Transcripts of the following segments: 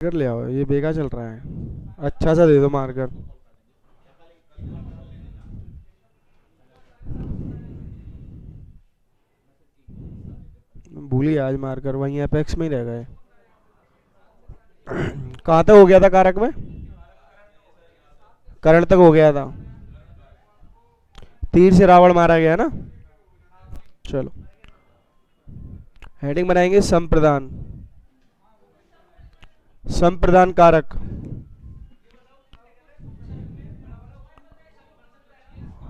Marker ले आओ, ये बेकार चल रहा है। अच्छा सा दे दो मार्कर। भूल गया आज मार्कर, वहीं एपेक्स में ही रह गए। कहाँ तक हो गया था कारक में? करण तक हो गया था। तीर से रावण मारा गया ना। चलो हेडिंग बनाएंगे संप्रदान। संप्रदान कारक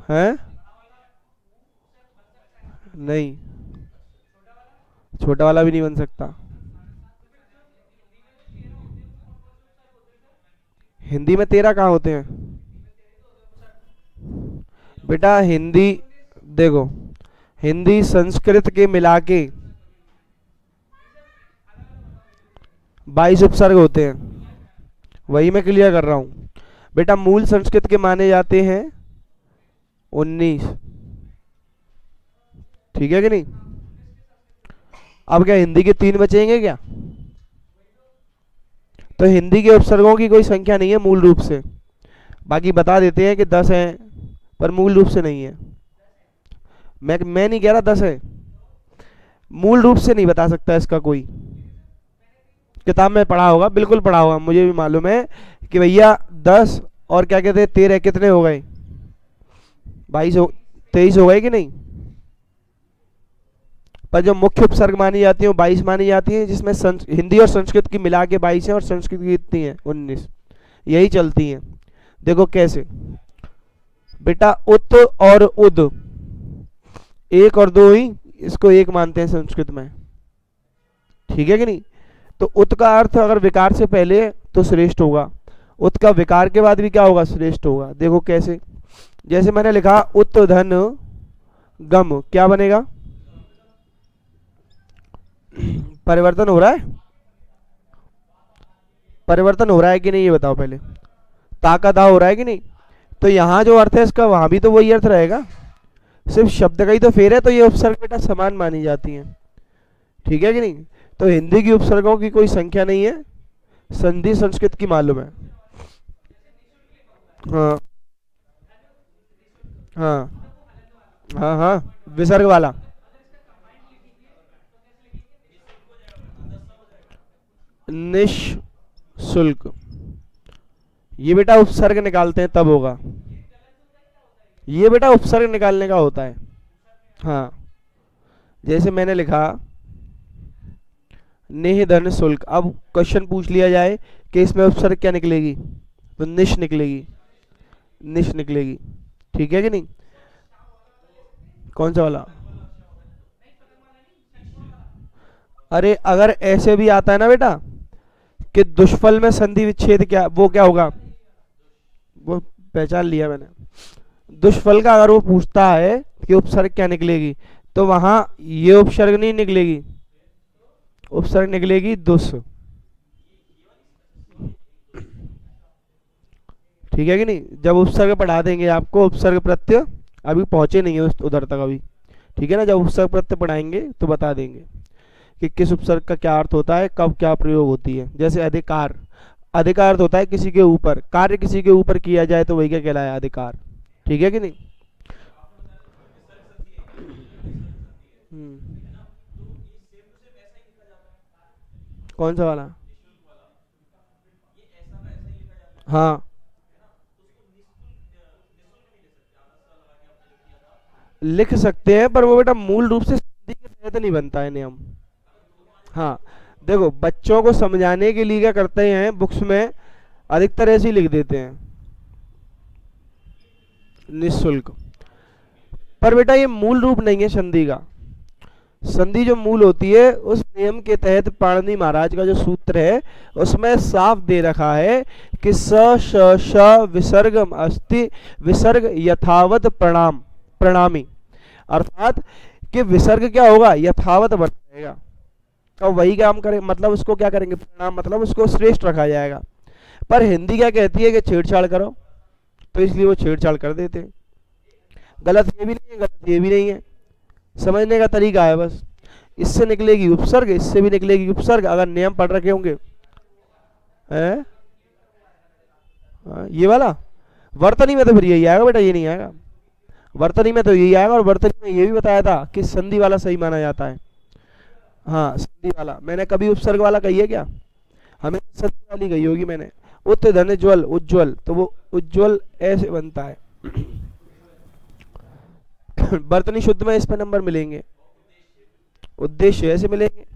है? नहीं, छोटा वाला भी नहीं बन सकता। हिंदी में 13 कहाँ होते हैं बेटा? हिंदी देखो, हिंदी संस्कृत के मिला के 22 उपसर्ग होते हैं। वही मैं क्लियर कर रहा हूं बेटा। मूल संस्कृत के माने जाते हैं 19। ठीक है कि नहीं? अब क्या हिंदी के 3 बचेंगे क्या? तो हिंदी के उपसर्गों की कोई संख्या नहीं है मूल रूप से। बाकी बता देते हैं कि 10 हैं, पर मूल रूप से नहीं है। मैं नहीं कह रहा 10 है, मूल रूप से नहीं बता सकता इसका कोई। किताब में पढ़ा होगा, बिल्कुल पढ़ा होगा, मुझे भी मालूम है कि भैया 10 और क्या कहते हैं 13 कितने हो गए? 22 हो, 23 हो गए कि नहीं? पर जो मुख्य उपसर्ग मानी जाती है वो 22 मानी जाती है, जिसमें हिंदी और संस्कृत की मिला के 22 है और संस्कृत की कितनी है? 19। यही चलती है। देखो कैसे बेटा, उत और उद, एक और दो ही, इसको एक मानते हैं संस्कृत में। ठीक है कि नहीं? तो उत का अर्थ अगर विकार से पहले तो श्रेष्ठ होगा, उत का विकार के बाद भी क्या होगा? श्रेष्ठ होगा। देखो कैसे, जैसे मैंने लिखा उत धन गम, क्या बनेगा? परिवर्तन हो रहा है? परिवर्तन हो रहा है कि नहीं ये बताओ पहले। ताकदा हो रहा है कि नहीं? तो यहां जो अर्थ है इसका वहां भी तो वही अर्थ रहेगा, सिर्फ शब्द का ही तो फेर है। तो ये उपसर्ग बेटा समान मानी जाती है। ठीक है कि नहीं? तो हिंदी की उपसर्गों की कोई संख्या नहीं है, संधि संस्कृत की मालूम है। हाँ हाँ हाँ हाँ, विसर्ग वाला। निःशुल्क, ये बेटा उपसर्ग निकालते हैं तब होगा। ये बेटा उपसर्ग निकालने का होता है। हाँ, जैसे मैंने लिखा निह धन शुल्क। अब क्वेश्चन पूछ लिया जाए कि इसमें उपसर्ग क्या निकलेगी, तो निश निकलेगी, निश निकलेगी। ठीक है कि नहीं? कौन सा वाला? अरे अगर ऐसे भी आता है ना बेटा कि दुष्फल में संधि विच्छेद, क्या वो क्या होगा? वो पहचान लिया मैंने। दुष्फल का अगर वो पूछता है कि उपसर्ग क्या निकलेगी, तो वहां ये उपसर्ग नहीं निकलेगी, उपसर्ग निकलेगी दुस। ठीक है कि नहीं? जब उपसर्ग पढ़ा देंगे आपको, उपसर्ग प्रत्यय अभी पहुंचे नहीं है उधर तक अभी। ठीक है ना? जब उपसर्ग प्रत्यय पढ़ाएंगे तो बता देंगे कि किस उपसर्ग का क्या अर्थ होता है, कब क्या प्रयोग होती है। जैसे अधिकार, अधिकार अर्थ होता है किसी के ऊपर, कार्य किसी के ऊपर किया जाए तो वही क्या कहलाया? अधिकार। ठीक है कि नहीं? हम्म, कौन सा वाला? हाँ, लिख सकते हैं, पर वो बेटा मूल रूप से संधि के तहत नहीं बनता है नियम। हाँ, देखो बच्चों को समझाने के लिए क्या करते हैं बुक्स में, अधिकतर ऐसे ही लिख देते हैं निःशुल्क। पर बेटा ये मूल रूप नहीं है संधि का। संधि जो मूल होती है उस नियम के तहत पाणिनि महाराज का जो सूत्र है उसमें साफ दे रखा है कि स श श विसर्गम अस्ति, विसर्ग यथावत प्रणाम प्रणामी। अर्थात कि विसर्ग क्या होगा? यथावत बना रहेगा, और वही काम करें मतलब उसको क्या करेंगे? प्रणाम, मतलब उसको श्रेष्ठ रखा जाएगा। पर हिंदी क्या कहती है कि छेड़छाड़ करो, तो इसलिए वो छेड़छाड़ कर देते हैं। गलत ये भी नहीं है, गलत ये भी नहीं है, समझने का तरीका है बस। इससे निकलेगी उपसर्ग, इससे भी निकलेगी उपसर्ग, अगर नियम पढ़ रखे होंगे। है? हाँ, ये वाला वर्तनी में तो फिर यही आएगा बेटा, ये नहीं आएगा। वर्तनी में तो यही आएगा, और वर्तनी में ये भी बताया था कि संधि वाला सही माना जाता है। हाँ संधि वाला, मैंने कभी उपसर्ग वाला कही है क्या? हमें संधि वाली कही होगी मैंने। उत धन ज्वल, उज्ज्वल, तो वो उज्ज्वल ऐसे बनता है। वर्तनी शुद्ध में इस पे नंबर मिलेंगे, उद्देश्य ऐसे मिलेंगे।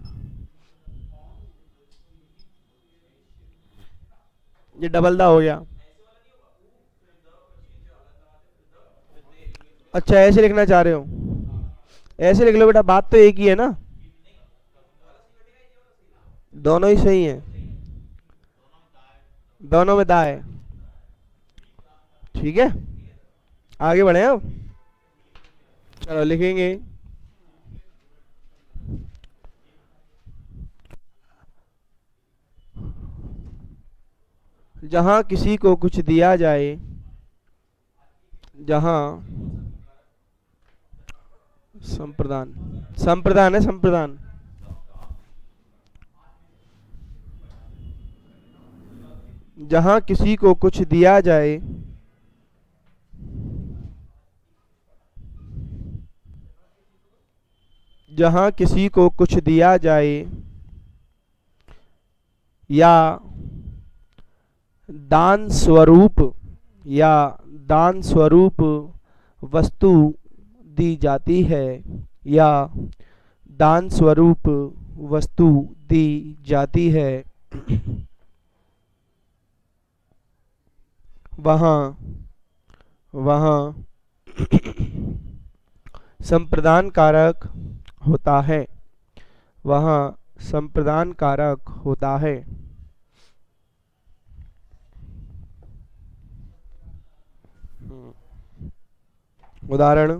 ये डबल दा हो गया। अच्छा ऐसे लिखना चाह रहे हो, ऐसे लिख लो बेटा, बात तो एक ही है ना, दोनों ही सही है, दोनों में दा है। ठीक है, आगे बढ़े अब। चलो लिखेंगे, जहां किसी को कुछ दिया जाए, जहां संप्रदान, संप्रदान है संप्रदान, जहां किसी को कुछ दिया जाए, जहां किसी को कुछ दिया जाए या दान स्वरूप, या दान स्वरूप वस्तु दी जाती है, या दान स्वरूप वस्तु दी जाती है, वहाँ वहाँ संप्रदान कारक होता है, वहाँ संप्रदान कारक होता है। उदाहरण,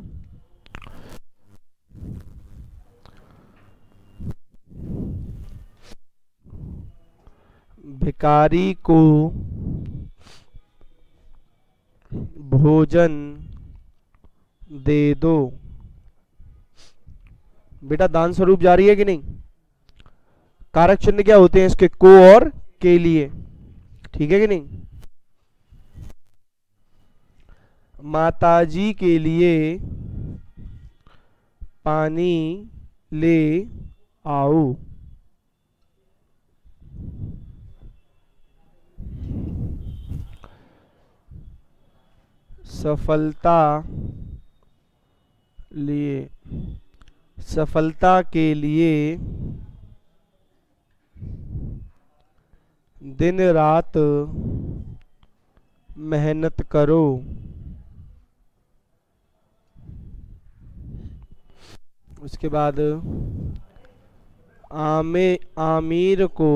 भिखारी को भोजन दे दो। बेटा दान स्वरूप जारी है कि नहीं? कारक चिन्ह क्या होते हैं इसके? को और के लिए, ठीक है कि नहीं? माताजी के लिए पानी ले आओ। सफलता लिए, सफलता के लिए दिन रात मेहनत करो। उसके बाद आमिर को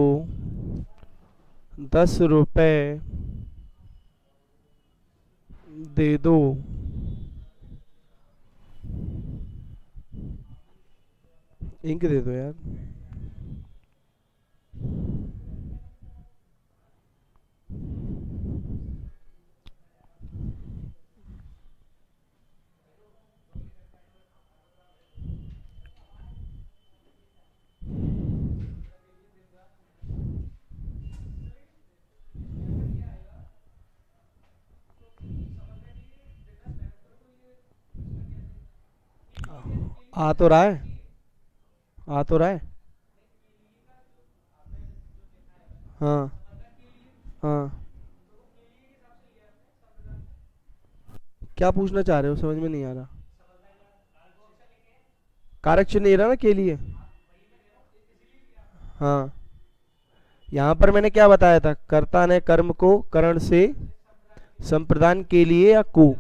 10 रुपए दे दो। इंक दे दो यार। आ तो रहा है, आ तो रहा है। हाँ हाँ, क्या पूछना चाह रहे हो, समझ में नहीं आ रहा। कारक चिन्ह नहीं रहा ना के लिए। हाँ, यहाँ पर मैंने क्या बताया था, कर्ता ने कर्म को करण से संप्रदान के लिए या को,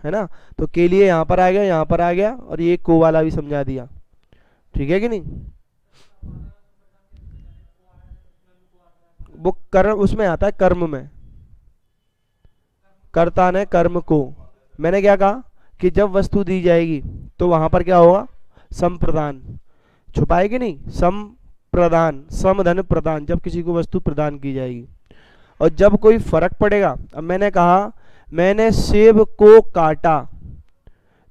है ना, तो के लिए यहाँ पर आ गया, यहाँ पर आ गया, और ये को वाला भी समझा दिया। ठीक है कि नहीं? वो कर्म उसमें आता है, कर्म में, कर्ता ने कर्म को। मैंने क्या कहा कि जब वस्तु दी जाएगी तो वहां पर क्या होगा, संप्रदान, छुपाएगी नहीं, संप्रदान, समधन प्रदान, जब किसी को वस्तु प्रदान की जाएगी। और जब कोई फर्क पड़ेगा, अब मैंने कहा मैंने सेब को काटा,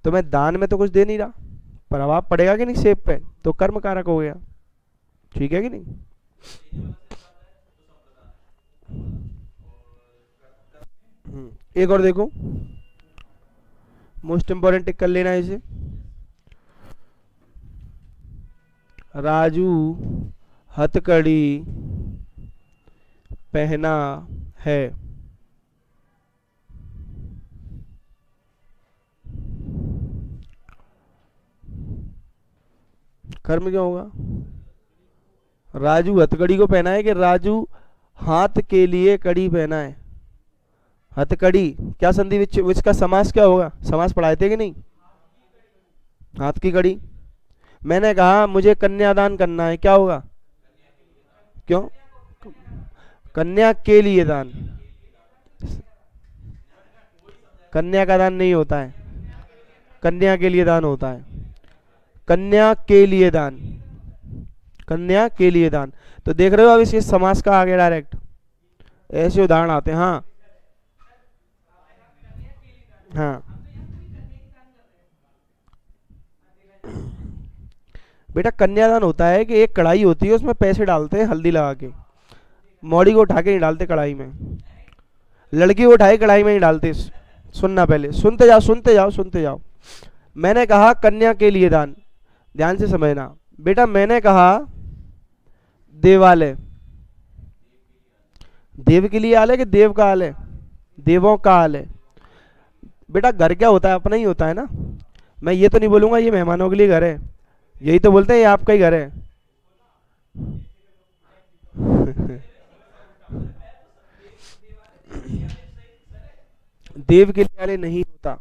तो मैं दान में तो कुछ दे नहीं रहा, प्रभाव पड़ेगा कि नहीं सेब पे, तो कर्म कारक हो गया। ठीक है कि नहीं? एक और देखो, मोस्ट इंपॉर्टेंट टिक कर लेना है इसे। राजू हथकड़ी पहना है। कर्म क्या होगा? राजू हथकड़ी को पहना है कि राजू हाथ के लिए कड़ी पहना है? हथकड़ी क्या संधि विच का समास क्या होगा? समास पढ़ाए थे कि नहीं? हाथ की कड़ी। मैंने कहा मुझे कन्यादान करना है, क्या होगा? क्यों? कन्या के लिए दान। कन्या का दान नहीं होता है, कन्या के लिए दान होता है। कन्या के लिए दान, कन्या के लिए दान। तो देख रहे हो अब इस समास का आगे डायरेक्ट ऐसे उदाहरण आते हैं। हाँ हाँ बेटा, कन्यादान होता है कि एक कढ़ाई होती है, उसमें पैसे डालते हैं हल्दी लगा के। मौड़ी को उठा के नहीं डालते कढ़ाई में, लड़की को उठाए कढ़ाई में नहीं डालते। सुनना, पहले सुनते जाओ सुनते जाओ सुनते जाओ। मैंने कहा कन्या के लिए दान, ध्यान से समझना बेटा। मैंने कहा देवालय, देव के लिए आलय कि देव का आलय? देवों का आलय। बेटा घर क्या होता है? अपना ही होता है ना। मैं ये तो नहीं बोलूंगा ये मेहमानों के लिए घर है, यही तो बोलते हैं ये आपका ही घर है। देव के लिए आलय नहीं होता,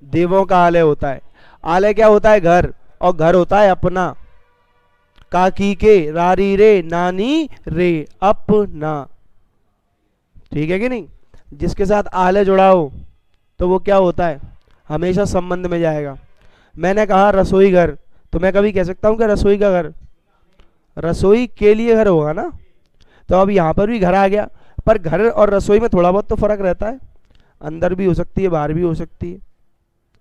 देवों का आलय होता है। आलय क्या होता है? घर, और घर होता है अपना। काकी के रारी रे नानी रे अपना, ठीक है कि नहीं? जिसके साथ आलय जुड़ा हो तो वो क्या होता है? हमेशा संबंध में जाएगा। मैंने कहा रसोई घर, तो मैं कभी कह सकता हूँ कि रसोई का घर? रसोई के लिए घर होगा ना। तो अब यहाँ पर भी घर आ गया, पर घर और रसोई में थोड़ा बहुत तो फर्क रहता है, अंदर भी हो सकती है बाहर भी हो सकती है,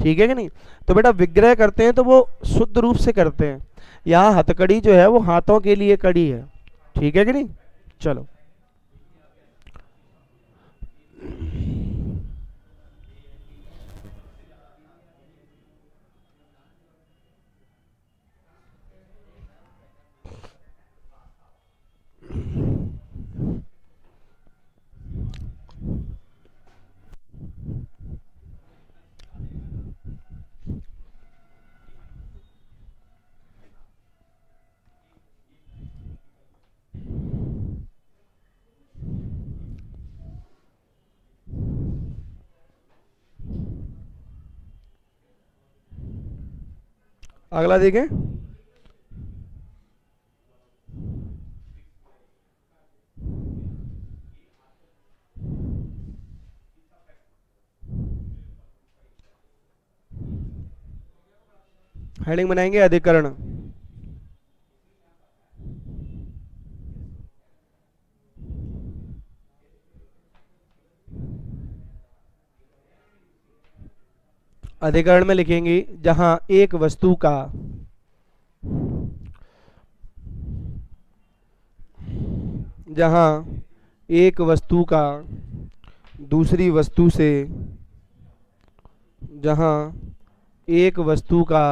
ठीक है कि नहीं? तो बेटा विग्रह करते हैं तो वो शुद्ध रूप से करते हैं। यहाँ हथकड़ी जो है वो हाथों के लिए कड़ी है, ठीक है कि नहीं? चलो अगला देखें। हेडिंग बनाएंगे अधिकरण। अधिकरण में लिखेंगे जहां एक वस्तु का जहां एक वस्तु का दूसरी वस्तु से जहां एक वस्तु का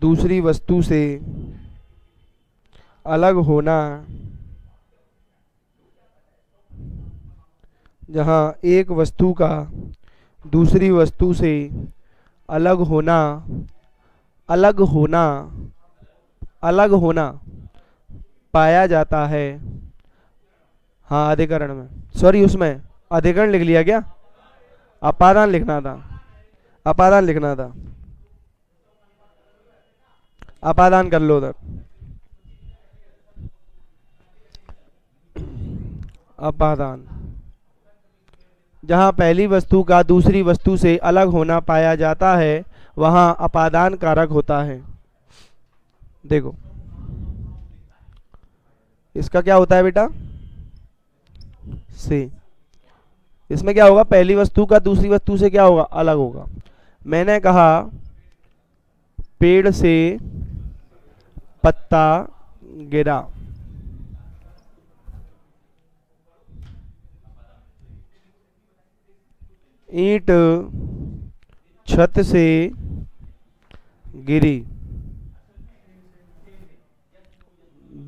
दूसरी वस्तु से अलग होना, जहां एक वस्तु का दूसरी वस्तु से अलग होना, अलग होना, अलग होना पाया जाता है। हाँ अधिकरण में, सॉरी उसमें अधिकरण लिख लिया क्या? अपादान लिखना था, अपादान लिखना था, अपादान कर लो उधर। अपादान, जहाँ पहली वस्तु का दूसरी वस्तु से अलग होना पाया जाता है वहाँ अपादान कारक होता है। देखो इसका क्या होता है बेटा? से। इसमें क्या होगा? पहली वस्तु का दूसरी वस्तु से क्या होगा? अलग होगा। मैंने कहा पेड़ से पत्ता गिरा, ईंट छत से गिरी,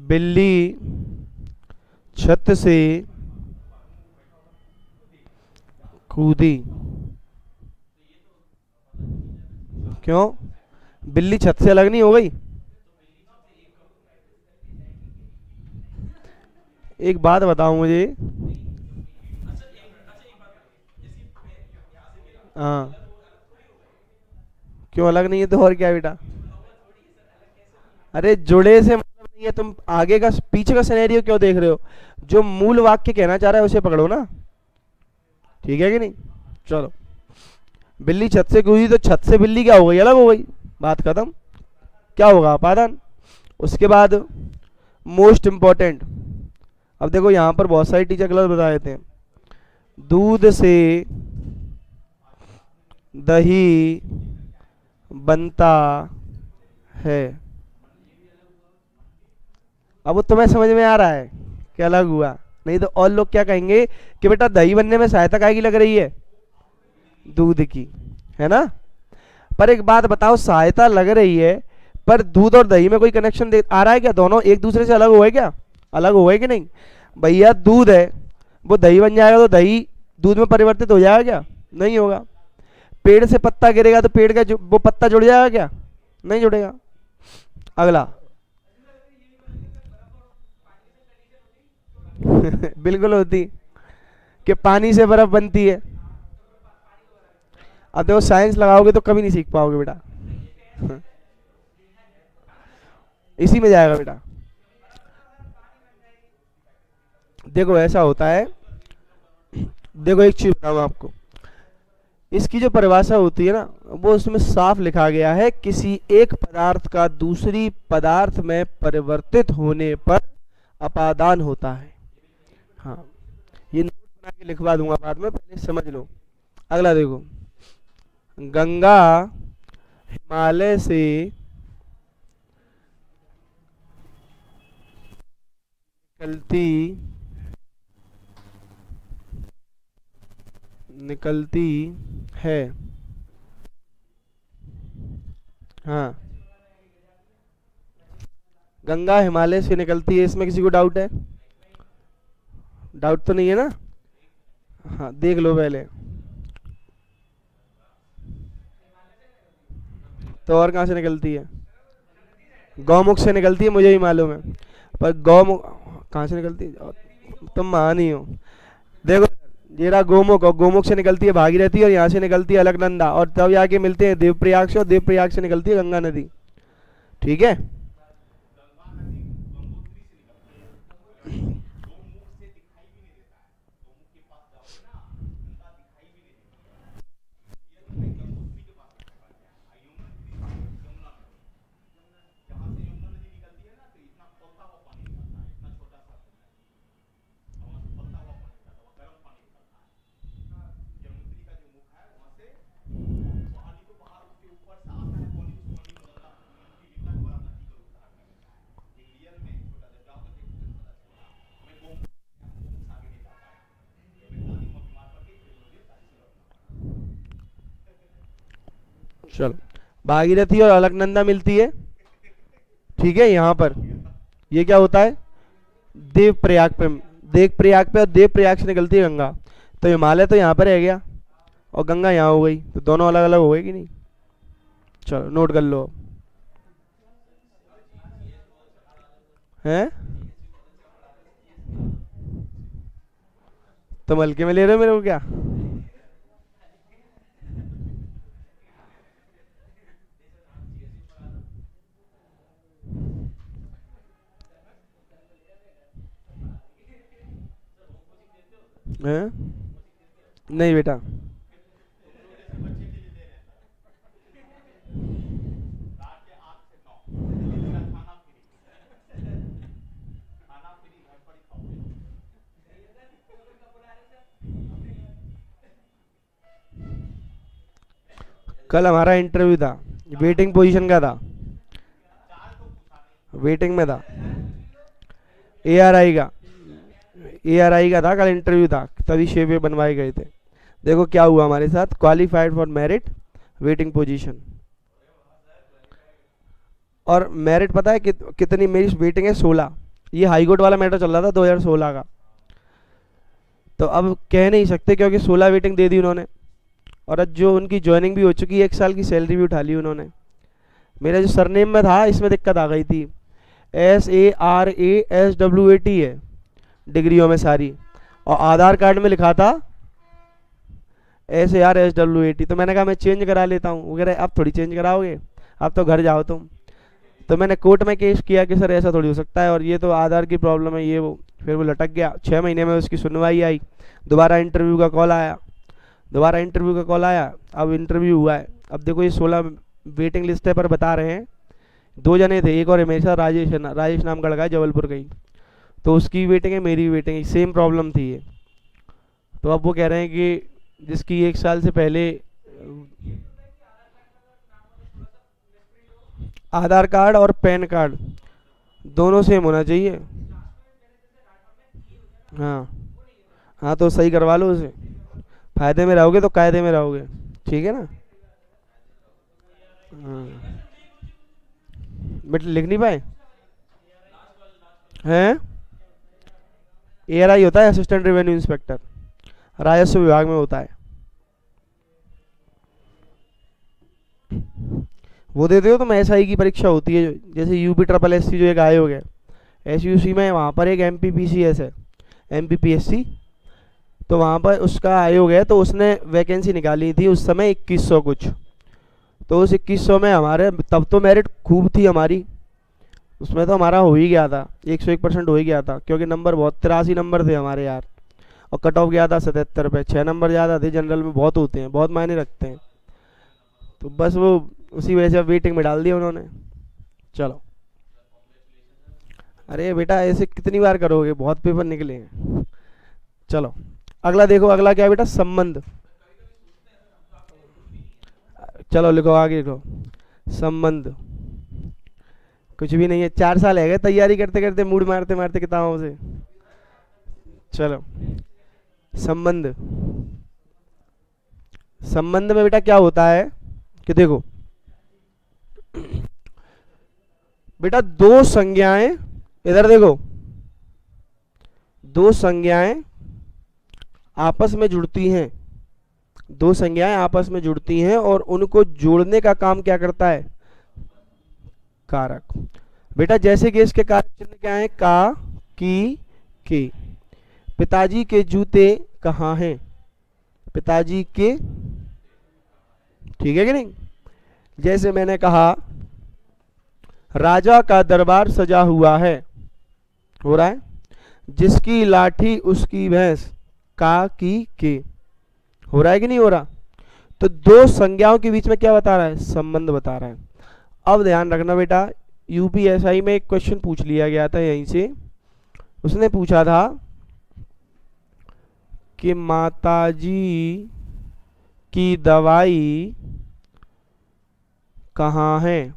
बिल्ली छत से कूदी। क्यों? बिल्ली छत से अलग नहीं हो गई? एक बात बताओ मुझे। हाँ, क्यों अलग नहीं है तो और क्या है बेटा? अरे जुड़े से मतलब नहीं है, तुम आगे का पीछे का सिनेरियो क्यों देख रहे हो? जो मूल वाक्य कहना चाह रहा है उसे पकड़ो ना, ठीक है कि नहीं? चलो, बिल्ली छत से कूदी तो छत से बिल्ली क्या हो गई? अलग हो गई, बात खत्म। क्या होगा? अपादान। उसके बाद मोस्ट इंपॉर्टेंट, अब देखो यहाँ पर बहुत सारे टीचर गलत बता देते हैं। दूध से दही बनता है। अब वो तुम्हें समझ में आ रहा है क्या अलग हुआ? नहीं तो और लोग क्या कहेंगे कि बेटा दही बनने में सहायता काहे की लग रही है? दूध की, है ना? पर एक बात बताओ, सहायता लग रही है पर दूध और दही में कोई कनेक्शन आ रहा है क्या? दोनों एक दूसरे से अलग हुए क्या? अलग हुए कि नहीं? भैया दूध है, वो दही बन जाएगा तो दही दूध में परिवर्तित हो जाएगा क्या? नहीं होगा। पेड़ से पत्ता गिरेगा तो पेड़ का वो पत्ता जुड़ जाएगा क्या? नहीं जुड़ेगा। अगला बिल्कुल होती, कि पानी से बर्फ बनती है। अब देखो साइंस लगाओगे तो कभी नहीं सीख पाओगे बेटा। इसी में जाएगा बेटा। देखो ऐसा होता है, देखो एक चीज बताऊं आपको, इसकी जो परिभाषा होती है ना, वो उसमें साफ लिखा गया है, किसी एक पदार्थ का दूसरी पदार्थ में परिवर्तित होने पर अपादान होता है। हाँ, ये नोट बना के लिखवा दूंगा बाद में, पहले समझ लो। अगला देखो, गंगा हिमालय से निकलती निकलती है। हाँ, गंगा हिमालय से निकलती है, इसमें किसी को डाउट है? डाउट तो नहीं है ना? हाँ, देख लो पहले। तो और कहाँ से निकलती है? गौमुख से निकलती है, मुझे भी मालूम है। पर गौमुख कहाँ से निकलती है? तुम महान ही हो। देखो, ये रहा गोमुख, और गोमुख से निकलती है भागीरथी, और यहाँ से निकलती है अलकनंदा, और तब जाके मिलते हैं देवप्रयाग से, और देवप्रयाग से निकलती है गंगा नदी। ठीक है? चलो, भागीरथी और अलकनंदा मिलती है, ठीक है? यहाँ पर ये क्या होता है? देवप्रयाग पे, देवप्रयाग पे, और देवप्रयाग से निकलती है गंगा। तो हिमालय तो यहाँ पर रह गया और गंगा यहाँ हो गई, तो दोनों अलग अलग हो गए कि नहीं? चलो नोट कर लो। हैं? तुम हल्के में ले रहे हो मेरे को क्या? हैं? नहीं बेटा, कल हमारा इंटरव्यू था, वेटिंग पोजीशन का था, वेटिंग में था। एआरआई का, एआरआई का था कल इंटरव्यू था, तभी शेप बनवाए गए थे। देखो क्या हुआ हमारे साथ, qualified for merit waiting position, और मेरिट पता है कितनी मेरी वेटिंग है, 16। ये हाई कोर्ट वाला मैटर चल रहा था 2016 का, तो अब कह नहीं सकते क्योंकि 16 वेटिंग दे दी उन्होंने, और आज जो उनकी ज्वाइनिंग भी हो चुकी है, 1 साल की सैलरी भी उठा ली उन्होंने। मेरा जो सरनेम में था इसमें दिक्कत आ गई थी, SARASWAT है डिग्रियों में सारी, और आधार कार्ड में लिखा था SARSWAT, तो मैंने कहा मैं चेंज करा लेता हूँ। वो कह रहे अब थोड़ी चेंज कराओगे, अब तो घर जाओ तुम। तो मैंने कोर्ट में केस किया कि सर ऐसा थोड़ी हो सकता है, और ये तो आधार की प्रॉब्लम है, ये वो। फिर वो लटक गया। 6 महीने में उसकी सुनवाई आई, दोबारा इंटरव्यू का कॉल आया, अब इंटरव्यू हुआ है। अब देखो ये 16 वेटिंग लिस्ट पर बता रहे हैं, 2 जने थे, एक और है मेरे साथ, राजेश नाम का लगा है, जबलपुर का ही, तो उसकी वेटिंग है, मेरी वेटिंग है, सेम प्रॉब्लम थी ये। तो अब वो कह रहे हैं कि जिसकी 1 साल से पहले आधार कार्ड और पैन कार्ड दोनों सेम होना चाहिए। हाँ हाँ, तो सही करवा लो उसे, फायदे में रहोगे तो कायदे में रहोगे, ठीक है ना। हाँ, बट लिख नहीं पाए हैं। ARI होता है असिस्टेंट रेवेन्यू इंस्पेक्टर, राजस्व विभाग में होता है। वो देते हो तुम, SI की परीक्षा होती है जैसे UPSSC जो एक आयोग है, SUC में वहाँ पर एक MPPCS है, MPPSC, तो वहाँ पर उसका आयोग है, तो उसने वैकेंसी निकाली थी उस समय 2100 कुछ। तो उस 2100 में हमारे तब तो मेरिट खूब थी हमारी, उसमें तो हमारा हो ही गया था, 101% हो ही गया था, क्योंकि नंबर बहुत 83 नंबर थे हमारे यार, और कट ऑफ गया था 77 पे, 6 नंबर ज़्यादा थे, जनरल में बहुत होते हैं, बहुत मायने रखते हैं। तो बस वो उसी वजह से वेटिंग में डाल दिया उन्होंने। चलो, अरे बेटा ऐसे कितनी बार करोगे, बहुत पेपर निकले हैं। चलो अगला देखो, अगला क्या है बेटा, संबंध। चलो लिखो, आगे लिखो, संबंध। कुछ भी नहीं है, 4 साल है गए तैयारी करते करते, मूड मारते मारते किताबों से। चलो, संबंध। संबंध में बेटा क्या होता है कि देखो बेटा, दो संज्ञाएं, इधर देखो, दो संज्ञाएं आपस में जुड़ती हैं, दो संज्ञाएं आपस में जुड़ती हैं और उनको जोड़ने का काम क्या करता है, कारक। बेटा जैसे कि इसके कारक चिन्ह क्या है, का, की, के। पिताजी के जूते कहाँ हैं, पिताजी के, ठीक है कि नहीं। जैसे मैंने कहा राजा का दरबार सजा हुआ है, हो रहा है, जिसकी लाठी उसकी भैंस, का, की, के, हो रहा है कि नहीं हो रहा। तो दो संज्ञाओं के बीच में क्या बता रहा है, संबंध बता रहा है। अब ध्यान रखना बेटा, यूपीएसआई में एक क्वेश्चन पूछ लिया गया था यहीं से, उसने पूछा था कि माताजी की दवाई कहाँ है,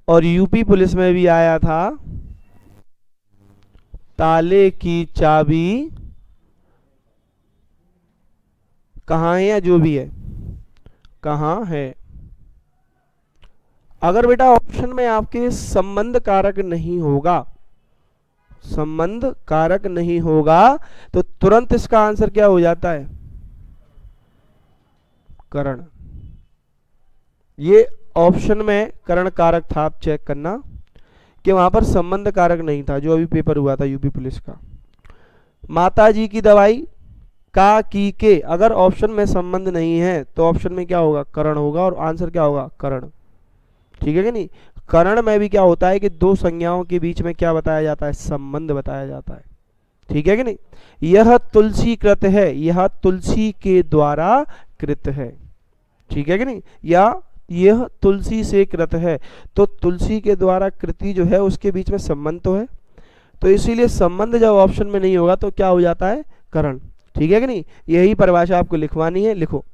और यूपी पुलिस में भी आया था ताले की चाबी कहाँ है, या जो भी है कहाँ है। अगर बेटा ऑप्शन में आपके संबंध कारक नहीं होगा, संबंध कारक नहीं होगा, तो तुरंत इसका आंसर क्या हो जाता है, करण। ये ऑप्शन में करण कारक था, आप चेक करना कि वहां पर संबंध कारक नहीं था, जो अभी पेपर हुआ था यूपी पुलिस का। माताजी की दवाई, का, की, के, अगर ऑप्शन में संबंध नहीं है तो ऑप्शन में क्या होगा, करण होगा, और आंसर क्या होगा, करण, ठीक है कि नहीं। करण में भी क्या होता है कि दो संज्ञाओं के बीच में क्या बताया जाता है, संबंध बताया जाता है, ठीक है कि नहीं। यह तुलसी कृत है, यह तुलसी के द्वारा कृत है, ठीक है कि नहीं, या यह तुलसी से कृत है, तो तुलसी के द्वारा कृति जो है उसके बीच में संबंध तो है, तो इसीलिए संबंध जब ऑप्शन में नहीं होगा तो क्या हो जाता है, करण, ठीक है कि नहीं। यही परिभाषा आपको लिखवानी है, लिखो।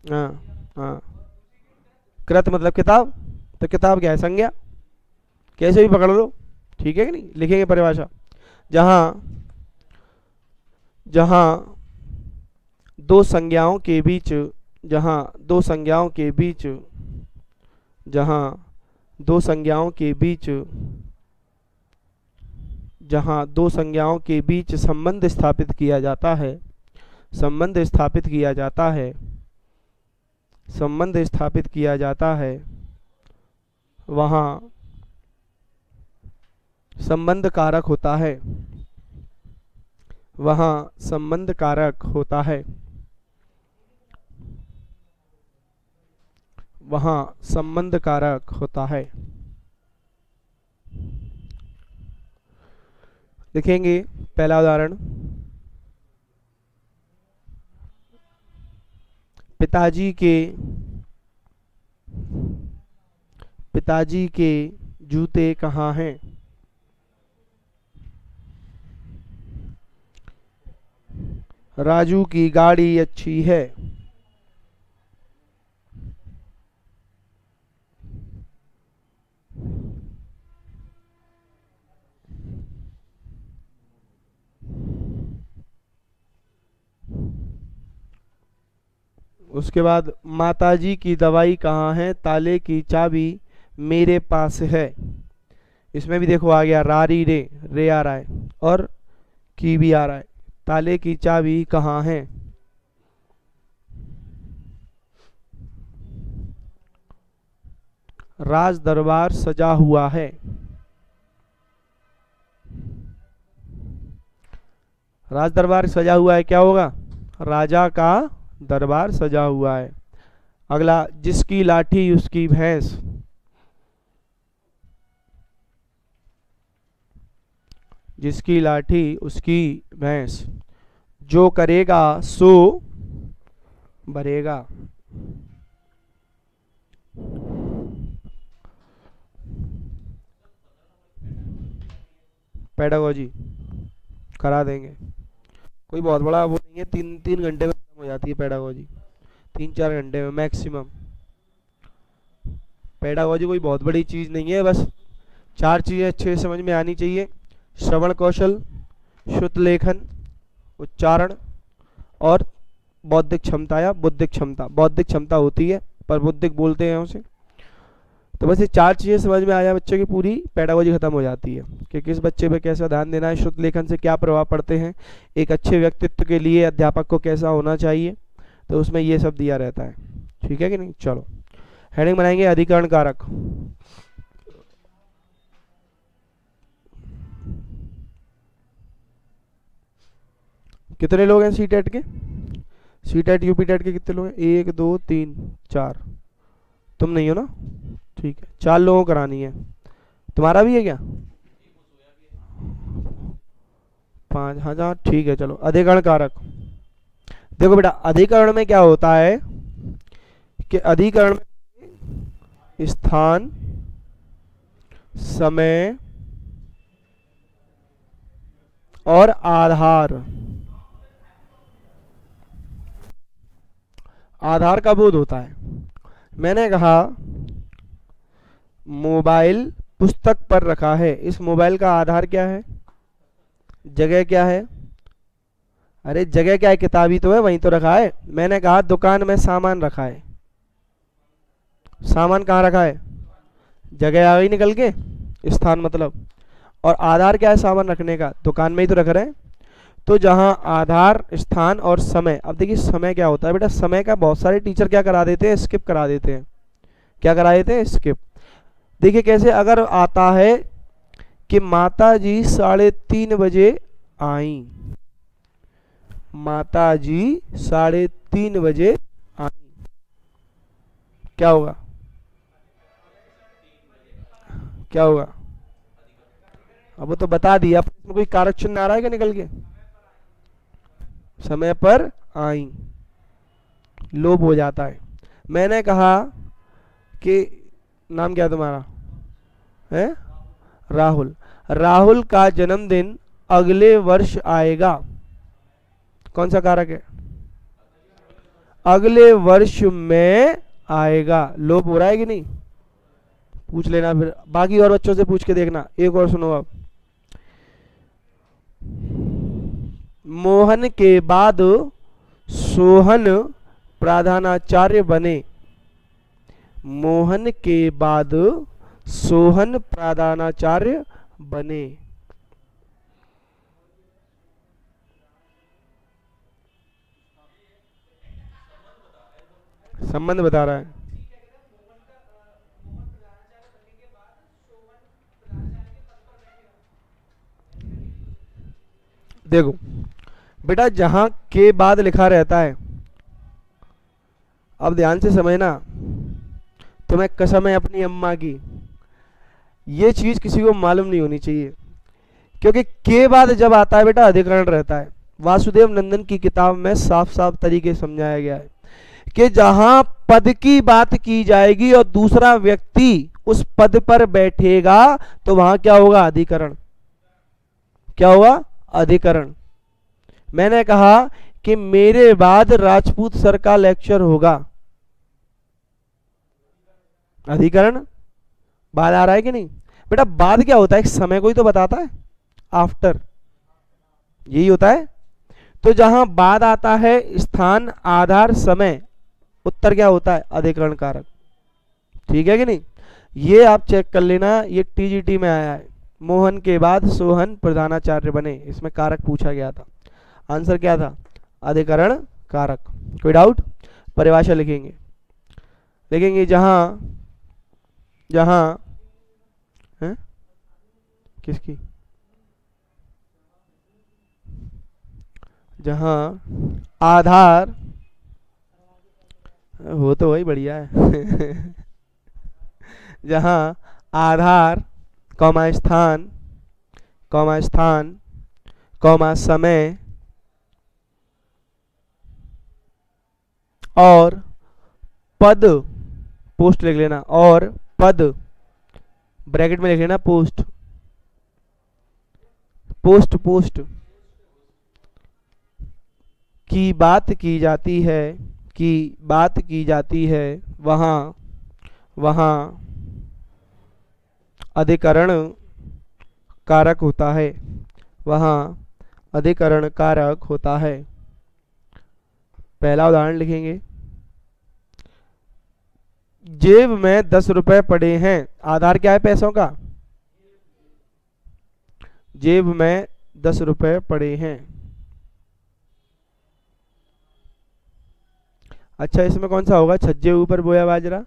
हाँ हाँ, कृत मतलब किताब, तो किताब क्या है, संज्ञा, कैसे भी पकड़ लो, ठीक है कि नहीं। लिखेंगे परिभाषा, जहां जहां दो संज्ञाओं के बीच जहां दो संज्ञाओं के बीच जहां दो संज्ञाओं के बीच जहां दो संज्ञाओं के बीच संबंध स्थापित किया जाता है, संबंध स्थापित किया जाता है, संबंध स्थापित किया जाता है, वहां संबंध कारक होता है, वहां संबंध कारक होता है, वहां संबंध कारक होता है। लिखेंगे पहला उदाहरण, पिताजी के जूते कहाँ हैं? राजू की गाड़ी अच्छी है। उसके बाद माताजी की दवाई कहाँ है? ताले की चाबी मेरे पास है। इसमें भी देखो आ गया रारी रे आ रहा है और की भी आ रहा है। ताले की चाबी कहाँ है? राज दरबार सजा हुआ है। राज दरबार सजा हुआ है क्या होगा? राजा का दरबार सजा हुआ है। अगला, जिसकी लाठी उसकी भैंस। जिसकी लाठी उसकी भैंस। जो करेगा सो भरेगा। पेडागोजी करा देंगे, कोई बहुत बड़ा वो नहीं है। 3 घंटे में खत्म हो जाती है पेडागोजी, 3-4 घंटे में मैक्सिमम। पेडागोजी कोई बहुत बड़ी चीज़ नहीं है, बस 4 चीज़ें अच्छे से समझ में आनी चाहिए। श्रवण कौशल, शुद्ध लेखन, उच्चारण और बौद्धिक क्षमता या बुद्धिक क्षमता। बौद्धिक क्षमता होती है पर बुद्धिक बोलते हैं उसे। तो बस ये 4 चीज़ें समझ में आ जाए बच्चे की, पूरी पेडागोजी खत्म हो जाती है कि किस बच्चे पे कैसा ध्यान देना है, शुद्ध लेखन से क्या प्रभाव पड़ते हैं, एक अच्छे व्यक्तित्व के लिए अध्यापक को कैसा होना चाहिए, तो उसमें ये सब दिया रहता है। ठीक है कि नहीं? चलो हेडिंग बनाएंगे, अधिकरण कारक। कितने लोग हैं सीटेट के? सीटेट यूपीटेट के कितने लोग हैं? 1 2 3 4। तुम नहीं हो ना? ठीक है, 4 लोगों को करानी है। तुम्हारा भी है क्या? 5। हाँ ठीक है, चलो अधिकरण कारक। देखो बेटा, अधिकरण में क्या होता है कि अधिकरण में स्थान, समय और आधार का बोध होता है। मैंने कहा मोबाइल पुस्तक पर रखा है, इस मोबाइल का आधार क्या है? जगह क्या है? अरे जगह क्या है? किताब ही तो है, वहीं तो रखा है। मैंने कहा दुकान में सामान रखा है, सामान कहाँ रखा है? जगह आ गई निकल के, स्थान मतलब। और आधार क्या है सामान रखने का? दुकान में ही तो रख रहे हैं। तो जहां आधार, स्थान और समय। अब देखिए समय क्या होता है बेटा, समय का बहुत सारे टीचर क्या करा देते हैं? स्किप करा देते हैं। क्या करा देते हैं? स्किप। देखिए कैसे, अगर आता है कि माताजी 3:30 बजे आई, माताजी 3:30 बजे आई, क्या होगा? क्या होगा? अब वो तो बता दिया, इसमें कोई कारक चिन्ह आ रहा है क्या निकल के? समय पर आई, लोप हो जाता है। मैंने कहा कि नाम क्या तुम्हारा है? राहुल। राहुल का जन्मदिन अगले वर्ष आएगा, कौन सा कारक है? अगले वर्ष में आएगा। लोप हो रहा है कि नहीं? पूछ लेना फिर, बाकी और बच्चों से पूछ के देखना। एक और सुनो अब, मोहन के बाद सोहन प्रधानाचार्य बने। मोहन के बाद सोहन प्रधानाचार्य बने। संबंध बता रहा है। देखो बेटा, जहां के बाद लिखा रहता है, अब ध्यान से समझना, तुम्हें कसम है अपनी अम्मा की, ये चीज किसी को मालूम नहीं होनी चाहिए, क्योंकि के बाद जब आता है बेटा अधिकरण रहता है। वासुदेव नंदन की किताब में साफ साफ तरीके से समझाया गया है कि जहां पद की बात की जाएगी और दूसरा व्यक्ति उस पद पर बैठेगा तो वहां क्या होगा? अधिकरण। क्या होगा? अधिकरण। मैंने कहा कि मेरे बाद राजपूत सर का लेक्चर होगा, अधिकरण। बाद आ रहा है कि नहीं बेटा? बाद क्या होता है? एक समय को ही तो बताता है, आफ्टर, यही होता है। तो जहां बाद आता है, स्थान, आधार, समय, उत्तर क्या होता है? अधिकरण कारक। ठीक है कि नहीं? ये आप चेक कर लेना, ये टीजीटी में आया है। मोहन के बाद सोहन प्रधानाचार्य बने, इसमें कारक पूछा गया था। आंसर क्या था? अधिकरण कारक। कोई डाउट? परिभाषा लिखेंगे, लिखेंगे जहां जहां है किसकी? जहां आधार हो तो वही बढ़िया है जहां आधार, कौमा स्थान, कौमा स्थान, कौमा समय और पद, पोस्ट लिख लेना, और पद ब्रैकेट में लिख लेना, पोस्ट, पोस्ट, पोस्ट की बात की जाती है, की बात की जाती है, वहां वहां अधिकरण कारक होता है, वहां अधिकरण कारक होता है। पहला उदाहरण लिखेंगे, जेब में 10 रुपए पड़े हैं। आधार क्या है? पैसों का। जेब में 10 रुपए पड़े हैं। अच्छा, इसमें कौन सा होगा? छज्जे ऊपर बोया बाजरा,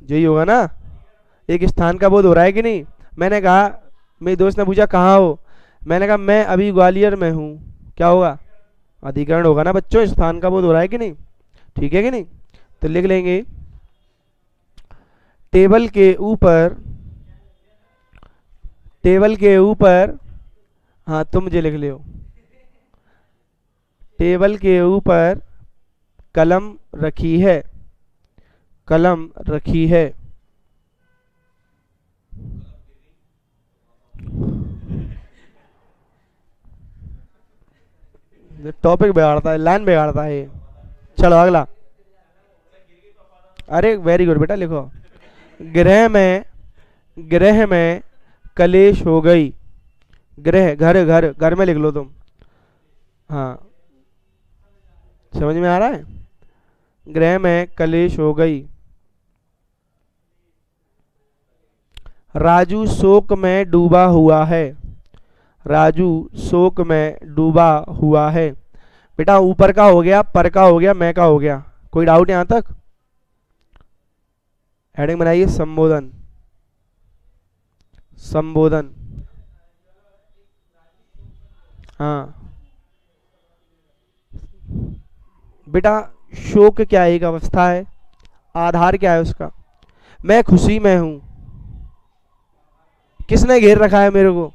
यही होगा ना? एक स्थान का बोध हो रहा है कि नहीं? मैंने कहा, मेरे दोस्त ने पूछा कहाँ हो, मैंने कहा मैं अभी ग्वालियर में हूँ, क्या होगा? अधिकरण होगा ना बच्चों, स्थान का बोध हो रहा है कि नहीं? ठीक है कि नहीं? तो लिख लेंगे, टेबल के ऊपर, टेबल के ऊपर, हाँ तुम मुझे लिख लियो, टेबल के ऊपर कलम रखी है, कलम रखी है। टॉपिक बिगाड़ता है, लाइन बिगाड़ता है ये। चलो अगला। अरे वेरी गुड बेटा, लिखो, गृह में, गृह में कलेश हो गई। गृह, घर, घर, घर में लिख लो तुम। हाँ, समझ में आ रहा है? गृह में कलेश हो गई। राजू शोक में डूबा हुआ है। राजू शोक में डूबा हुआ है। बेटा ऊपर का हो गया, पर का हो गया, मैं का हो गया। कोई डाउट यहां तक? हेडिंग बनाइए, संबोधन, संबोधन। हाँ बेटा, शोक क्या है? एक अवस्था है। आधार क्या है उसका? मैं खुशी में हूं। किसने घेर रखा है मेरे को?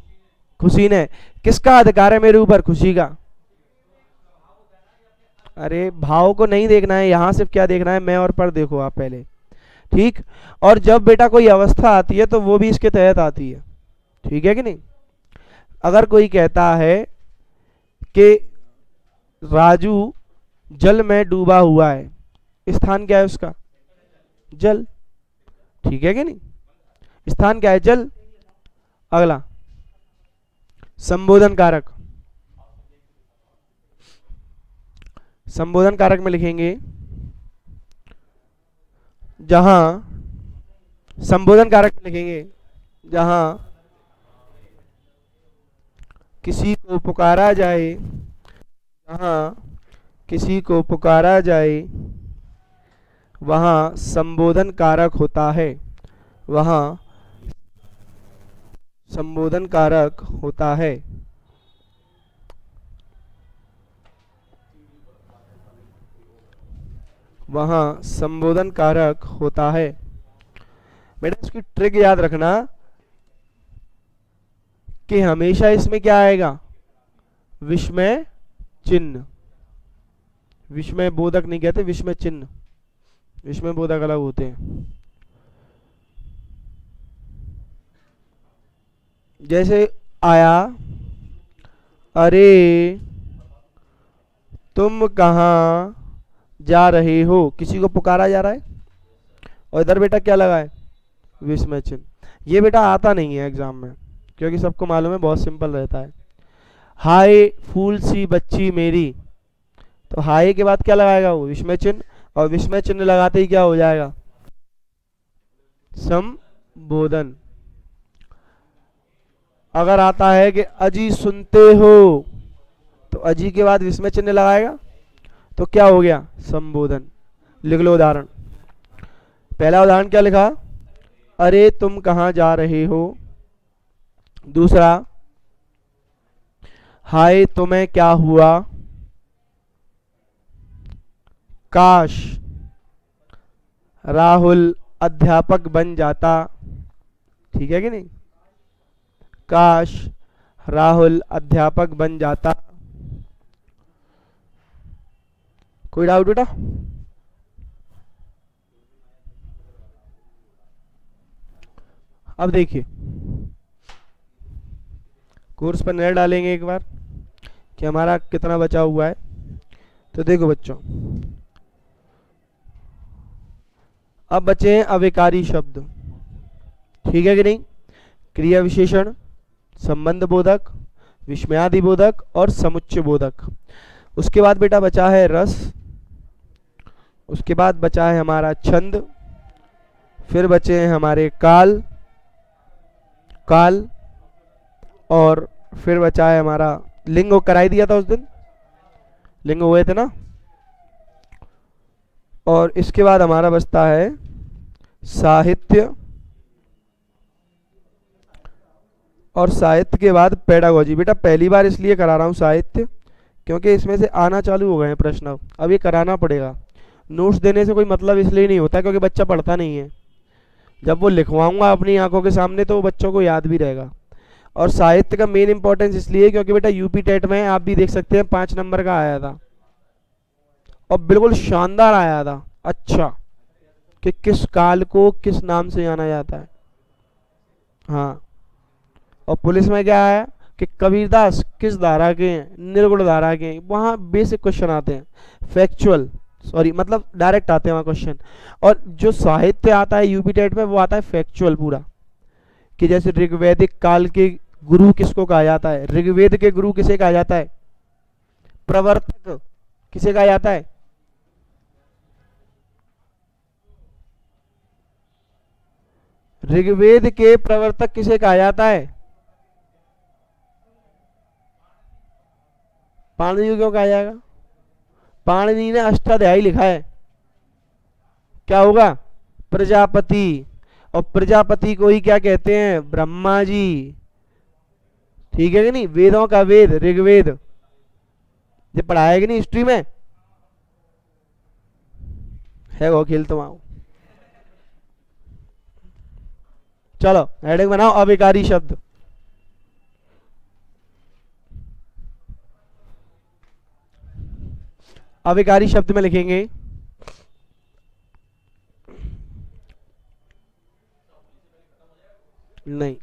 खुशी ने। किसका अधिकार है मेरे ऊपर? खुशी का। अरे भाव को नहीं देखना है यहां, सिर्फ क्या देखना है? मैं और पर देखो आप पहले, ठीक? और जब बेटा कोई अवस्था आती है तो वो भी इसके तहत आती है, ठीक है कि नहीं? अगर कोई कहता है कि राजू जल में डूबा हुआ है, स्थान क्या है उसका? जल, ठीक है कि नहीं? स्थान क्या है? जल। अगला, संबोधन कारक। संबोधन कारक में लिखेंगे जहां, संबोधन कारक में लिखेंगे जहां किसी को पुकारा जाए, जहां किसी को पुकारा जाए वहां संबोधन कारक होता है, वहां संबोधन कारक होता है। वहां संबोधन कारक होता है। बेटा इसकी ट्रिक याद रखना कि हमेशा इसमें क्या आएगा, विस्मय चिन्ह। विस्मय बोधक नहीं कहते, विस्मय चिन्ह। विस्मय बोधक अलग होते हैं। जैसे आया, अरे तुम कहाँ जा रहे हो, किसी को पुकारा जा रहा है, और इधर बेटा क्या लगा है, विस्मय चिन्ह। ये बेटा आता नहीं है एग्जाम में, क्योंकि सबको मालूम है बहुत सिंपल रहता है। हाय फूल सी बच्ची मेरी, तो हाय के बाद क्या लगाएगा वो, विस्मय चिन्ह, और विस्मय चिन्ह लगाते ही क्या हो जाएगा, संबोधन। अगर आता है कि अजी सुनते हो, तो अजी के बाद विस्मय चिन्ह लगाएगा, तो क्या हो गया, संबोधन। लिख लो उदाहरण। पहला उदाहरण क्या लिखा, अरे तुम कहाँ जा रहे हो। दूसरा, हाय तुम्हें क्या हुआ। काश राहुल अध्यापक बन जाता। ठीक है कि नहीं, काश राहुल अध्यापक बन जाता। कोई डाउट बेटा। अब देखिए कोर्स पर नजर डालेंगे एक बार कि हमारा कितना बचा हुआ है। तो देखो बच्चों, अब बचे हैं अविकारी शब्द। ठीक है कि नहीं, क्रिया विशेषण, संबंध बोधक, विस्मयादि बोधक और समुच्चय बोधक। उसके बाद बेटा बचा है रस, उसके बाद बचा है हमारा छंद, फिर बचे हैं हमारे काल, काल, और फिर बचा है हमारा लिंग। कराई दिया था उस दिन, लिंग हुए थे ना। और इसके बाद हमारा बचता है साहित्य, और साहित्य के बाद पेडागोजी। बेटा पहली बार इसलिए करा रहा हूँ साहित्य, क्योंकि इसमें से आना चालू हो गए हैं प्रश्न, अब ये कराना पड़ेगा। नोट्स देने से कोई मतलब इसलिए नहीं होता क्योंकि बच्चा पढ़ता नहीं है। जब वो लिखवाऊंगा अपनी आंखों के सामने तो बच्चों को याद भी रहेगा। और साहित्य का मेन इंपॉर्टेंस इसलिए क्योंकि बेटा यूपी टेट में आप भी देख सकते हैं 5 नंबर का आया था, और बिल्कुल शानदार आया था। अच्छा, कि किस काल को किस नाम से जाना जाता है। हाँ, और पुलिस में क्या आया कि कबीरदास किस धारा के हैं, निर्गुण धारा के हैं। वहाँ बेसिक क्वेश्चन आते हैं, फैक्चुअल, सॉरी मतलब डायरेक्ट आते हैं वहाँ क्वेश्चन। और जो साहित्य आता है यूपी टेट में वो आता है फैक्चुअल पूरा, कि जैसे ऋग्वैदिक काल के गुरु किसको कहा जाता है, ऋग्वेद के गुरु किसे कहा जाता है, प्रवर्तक किसे कहा जाता है। ऋग्वेद के प्रवर्तक किसे कहा जाता है, पाणिनि को क्यों कहा जाएगा, पाणिनि ने अष्टाध्यायी लिखा है, क्या होगा, प्रजापति। और प्रजापति को ही क्या कहते हैं, ब्रह्मा जी। ठीक है कि नहीं, वेदों का वेद ऋग्वेद, ये पढ़ाया कि नहीं हिस्ट्री में, है वो खेल तुम आओ। चलो हेडिंग बनाओ, अविकारी शब्द। अविकारी शब्द में लिखेंगे नहीं,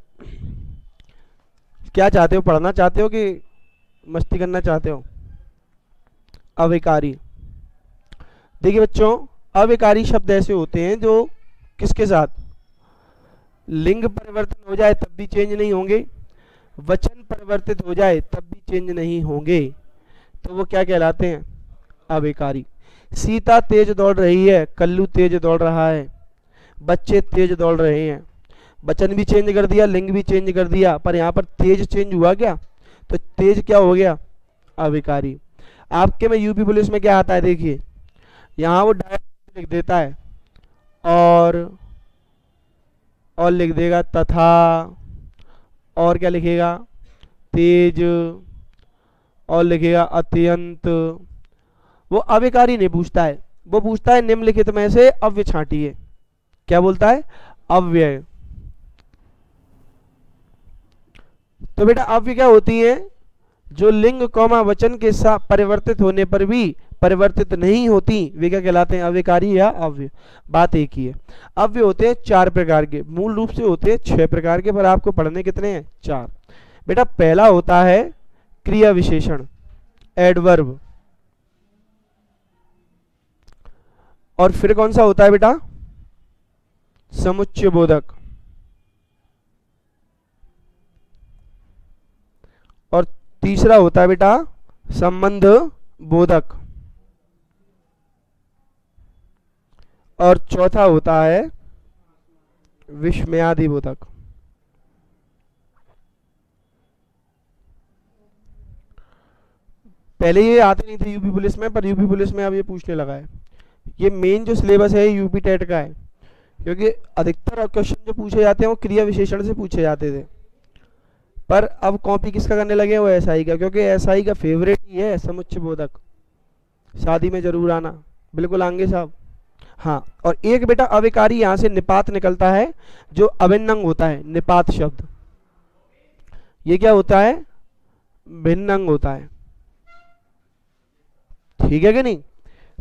क्या चाहते हो, पढ़ना चाहते हो कि मस्ती करना चाहते हो। अविकारी, देखिए बच्चों, अविकारी शब्द ऐसे होते हैं जो किसके साथ लिंग परिवर्तन हो जाए तब भी चेंज नहीं होंगे, वचन परिवर्तित हो जाए तब भी चेंज नहीं होंगे तो वो क्या कहलाते हैं? अविकारी। सीता तेज दौड़ रही है, कल्लू तेज दौड़ रहा है, बच्चे तेज दौड़ रहे हैं। वचन भी चेंज कर दिया, लिंग भी चेंज कर दिया, पर यहाँ पर तेज चेंज हुआ क्या? तो तेज क्या हो गया? अविकारी। आपके में यूपी पुलिस में क्या आता है देखिए, यहाँ वो डायरेक्ट लिख देता है और लिख देगा तथा, और क्या लिखेगा? तेज, और लिखेगा अत्यंत। वो अविकारी नहीं पूछता है, वो पूछता है निम्नलिखित में से अव्य छांटिए। क्या बोलता है? अव्यय। तो बेटा अव्य क्या होती है? जो लिंग कौमा वचन के साथ परिवर्तित होने पर भी परिवर्तित नहीं होती, वे क्या कहलाते हैं? अविकारी या अव्य। बात एक ही है। अव्य होते हैं 4 प्रकार के, मूल रूप से होते हैं 6 प्रकार के, पर आपको पढ़ने कितने हैं? 4। बेटा पहला होता है क्रिया विशेषण, एडवर्ब। और फिर कौन सा होता है बेटा? समुच्चय बोधक। और तीसरा होता है बेटा संबंध बोधक। और चौथा होता है विस्मयादि बोधक। पहले ये आते नहीं थे यूपी पुलिस में, पर यूपी पुलिस में अब ये पूछने लगा है। ये मेन जो सिलेबस है यूपी टेट का है, क्योंकि अधिकतर क्वेश्चन जो पूछे जाते हैं वो क्रिया विशेषण से पूछे जाते थे। पर अब कॉपी किसका करने लगे हैं? वो एसआई का, क्योंकि एसआई का फेवरेट ही है समुच्चय बोधक। शादी में जरूर आना, बिल्कुल आएंगे साहब। हाँ, और एक बेटा अविकारी यहाँ से निपात निकलता है, जो अभिन्नंग होता है, निपात शब्द। ये क्या होता है? भिन्नंग होता है। ठीक है कि नहीं?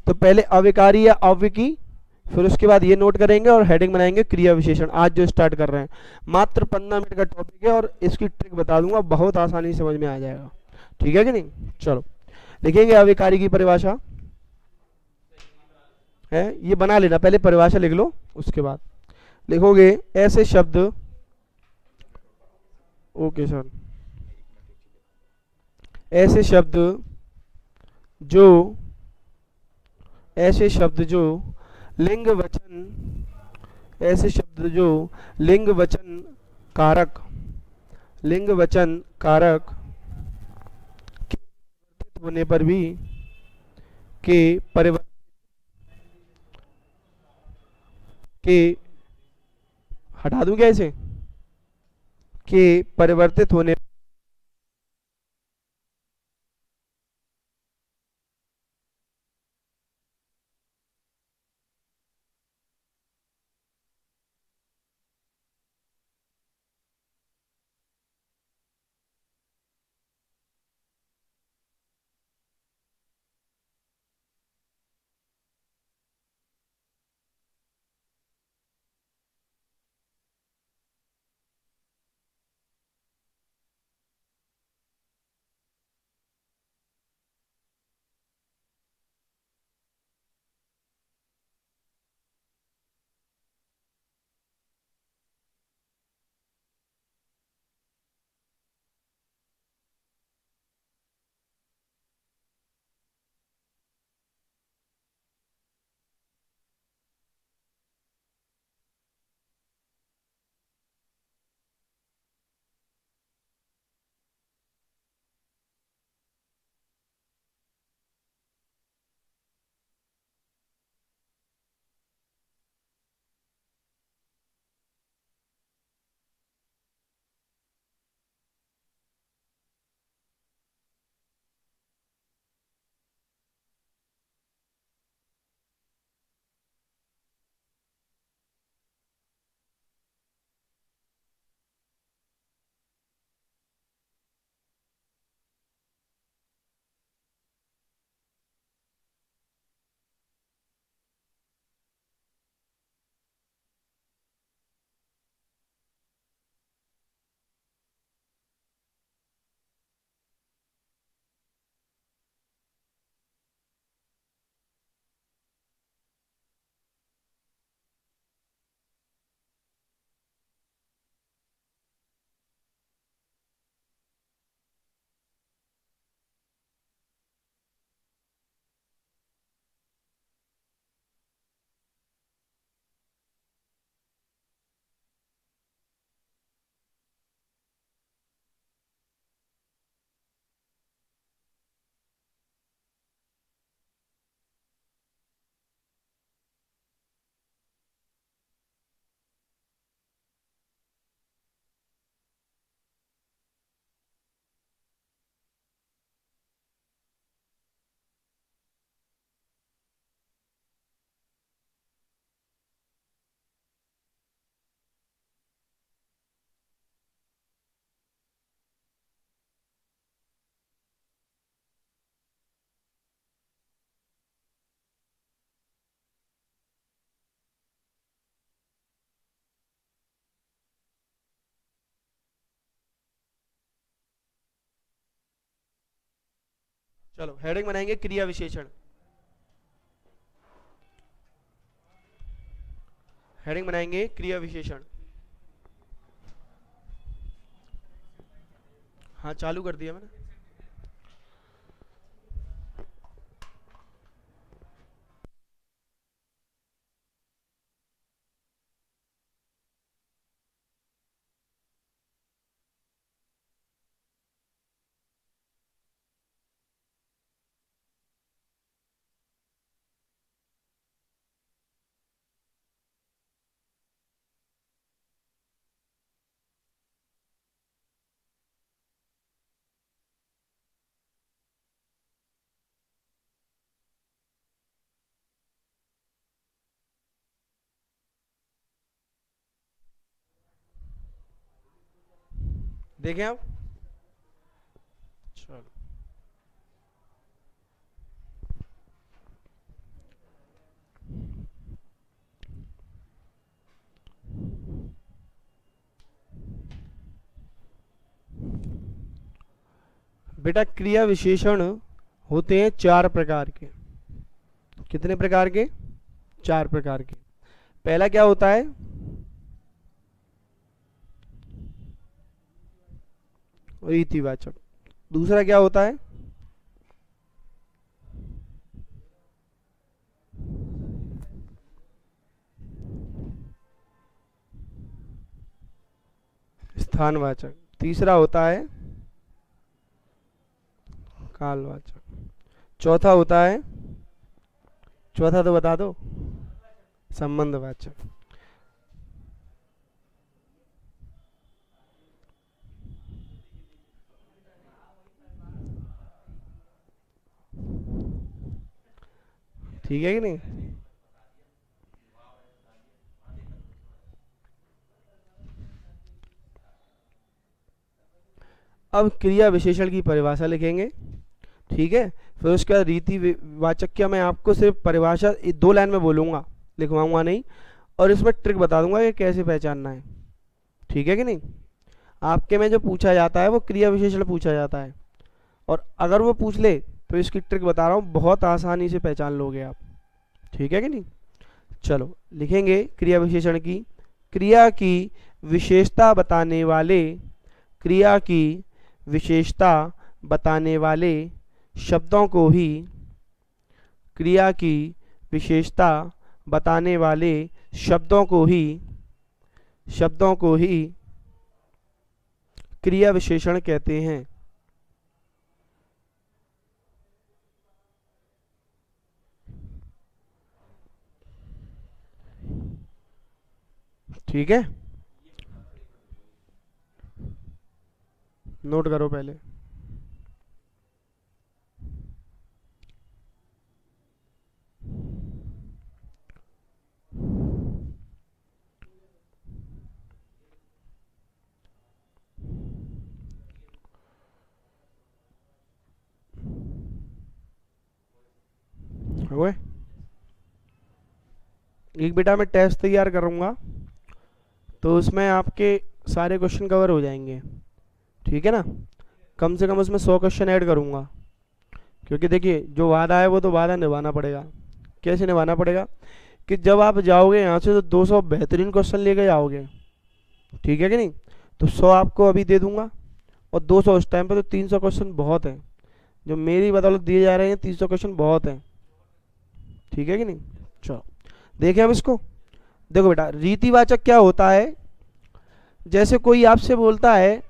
तो पहले अविकारी या अव्य की, फिर उसके बाद ये नोट करेंगे और हेडिंग बनाएंगे क्रिया विशेषण। आज जो स्टार्ट कर रहे हैं, मात्र 15 मिनट का टॉपिक है और इसकी ट्रिक बता दूंगा, बहुत आसानी से समझ में आ जाएगा। ठीक है कि नहीं? चलो लिखेंगे अविकारी की परिभाषा है, ये बना लेना, पहले परिभाषा लिख लो, उसके बाद लिखोगे ऐसे शब्द। Okay sir. ऐसे शब्द जो, ऐसे शब्द जो लिंग वचन, ऐसे शब्द जो लिंग वचन कारक, लिंग वचन कारक के परिवर्तित होने पर भी, के परिवर्तन के, हटा दूं क्या इसे? के परिवर्तित होने चलो हेडिंग बनाएंगे क्रिया विशेषण। हेडिंग बनाएंगे क्रिया विशेषण। हाँ चालू कर दिया मैंने। देखें आप। चलो बेटा क्रिया विशेषण होते हैं 4 प्रकार के। कितने प्रकार के? 4 प्रकार के। पहला क्या होता है? रीतिवाचक। दूसरा क्या होता है? स्थानवाचक। तीसरा होता है कालवाचक। चौथा होता है, चौथा तो बता दो, संबंधवाचक। ठीक है कि नहीं? अब क्रिया विशेषण की परिभाषा लिखेंगे। ठीक है, फिर उसके बाद रीतिवाचक क्या, मैं आपको सिर्फ परिभाषा 2 लाइन में बोलूंगा, लिखवाऊंगा नहीं, और इसमें ट्रिक बता दूंगा कि कैसे पहचानना है। ठीक है कि नहीं? आपके में जो पूछा जाता है वो क्रिया विशेषण पूछा जाता है, और अगर वो पूछ ले तो इसकी ट्रिक बता रहा हूँ, बहुत आसानी से पहचान लोगे आप। ठीक है कि नहीं? चलो लिखेंगे क्रिया विशेषण की। क्रिया की विशेषता बताने वाले, क्रिया की विशेषता बताने वाले शब्दों को ही, क्रिया की विशेषता बताने वाले शब्दों को ही, शब्दों को ही क्रिया विशेषण कहते हैं। ठीक है, नोट करो पहले। हुए? एक बेटा मैं टेस्ट तैयार करूंगा तो उसमें आपके सारे क्वेश्चन कवर हो जाएंगे। ठीक है ना? कम से कम उसमें 100 क्वेश्चन ऐड करूंगा, क्योंकि देखिए जो वादा है वो तो वादा निभाना पड़ेगा। कैसे निभाना पड़ेगा? कि जब आप जाओगे यहाँ से तो 200 बेहतरीन क्वेश्चन लेके जाओगे। ठीक है कि नहीं? तो 100 आपको अभी दे दूंगा, और 200 उस टाइम पे, तो 300 क्वेश्चन बहुत हैं जो मेरी बदौलत दिए जा रहे हैं। 300 क्वेश्चन बहुत हैं। ठीक है कि नहीं? चलो देखें अब इसको। देखो बेटा, रीतिवाचक क्या होता है? जैसे कोई आपसे बोलता है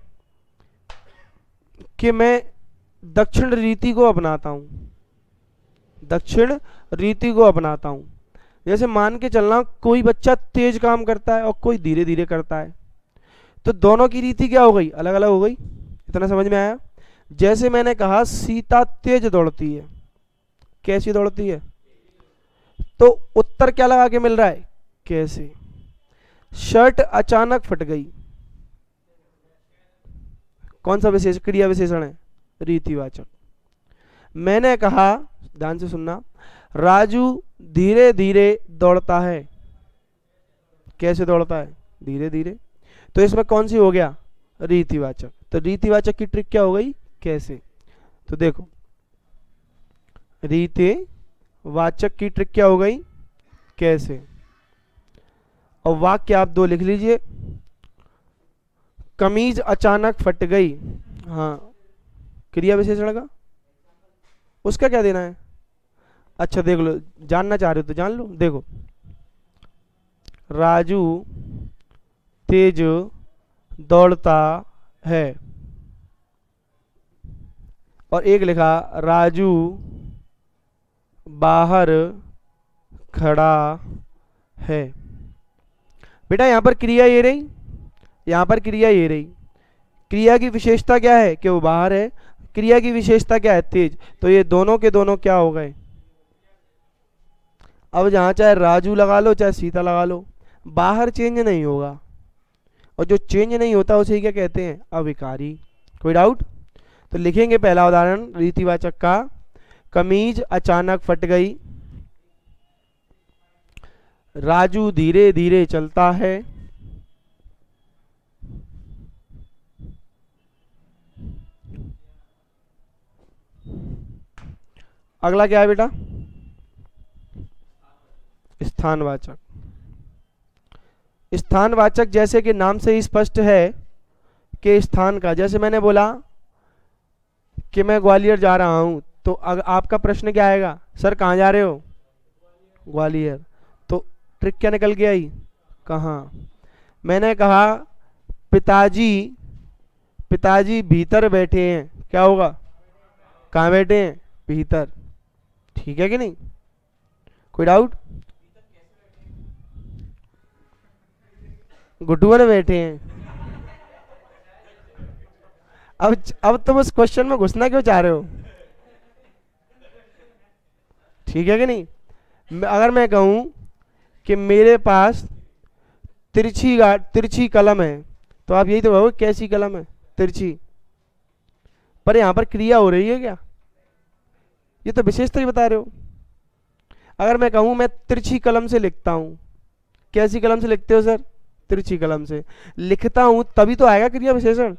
कि मैं दक्षिण रीति को अपनाता हूं, दक्षिण रीति को अपनाता हूं। जैसे मान के चलना, कोई बच्चा तेज काम करता है और कोई धीरे धीरे करता है, तो दोनों की रीति क्या हो गई? अलग अलग हो गई। इतना समझ में आया? जैसे मैंने कहा सीता तेज दौड़ती है। कैसी दौड़ती है? तो उत्तर क्या लगा के मिल रहा है? कैसे। शर्ट अचानक फट गई, कौन सा विशेष क्रिया विशेषण है? रीतिवाचक। मैंने कहा, ध्यान से सुनना, राजू धीरे धीरे दौड़ता है। कैसे दौड़ता है? धीरे धीरे। तो इसमें कौन सी हो गया? रीतिवाचक। तो रीतिवाचक की ट्रिक क्या हो गई? कैसे। तो देखो, रीते वाचक की ट्रिक क्या हो गई, कैसे। और वाक्य आप दो लिख लीजिए। कमीज अचानक फट गई, हाँ क्रिया विशेषण का उसका क्या देना है। अच्छा देख लो, जानना चाह रहे हो तो जान लो। देखो, राजू तेज दौड़ता है, और एक लिखा राजू बाहर खड़ा है। बेटा यहां पर क्रिया ये रही, यहां पर क्रिया ये रही। क्रिया की विशेषता क्या है कि वो बाहर है, क्रिया की विशेषता क्या है, तेज। तो ये दोनों के दोनों क्या हो गए। अब जहां चाहे राजू लगा लो चाहे सीता लगा लो, बाहर चेंज नहीं होगा, और जो चेंज नहीं होता उसे क्या कहते हैं, अविकारी। कोई डाउट। तो लिखेंगे पहला उदाहरण रीतिवाचक का, कमीज अचानक फट गई, राजू धीरे धीरे चलता है, अगला क्या है बेटा, स्थानवाचक। स्थानवाचक जैसे कि नाम से ही स्पष्ट है कि स्थान का, जैसे मैंने बोला कि मैं ग्वालियर जा रहा हूं, तो आपका प्रश्न क्या आएगा, सर कहाँ जा रहे हो, ग्वालियर। तो ट्रिक क्या निकल के आई, कहाँ। मैंने कहा पिताजी, पिताजी भीतर बैठे हैं, क्या होगा, कहाँ बैठे हैं, भीतर। ठीक है कि नहीं, कोई डाउट। घुटुआ में बैठे हैं। अब तुम उस क्वेश्चन में घुसना क्यों चाह रहे हो, ठीक है कि नहीं। अगर मैं कहूं कि मेरे पास तिरछी कलम है, तो आप यही तो कहोगे कैसी कलम है, तिरछी। पर यहां पर क्रिया हो रही है क्या, ये तो विशेषता ही बता रहे हो। अगर मैं कहूं मैं तिरछी कलम से लिखता हूं, कैसी कलम से लिखते हो सर, तिरछी कलम से लिखता हूं, तभी तो आएगा क्रिया विशेषण,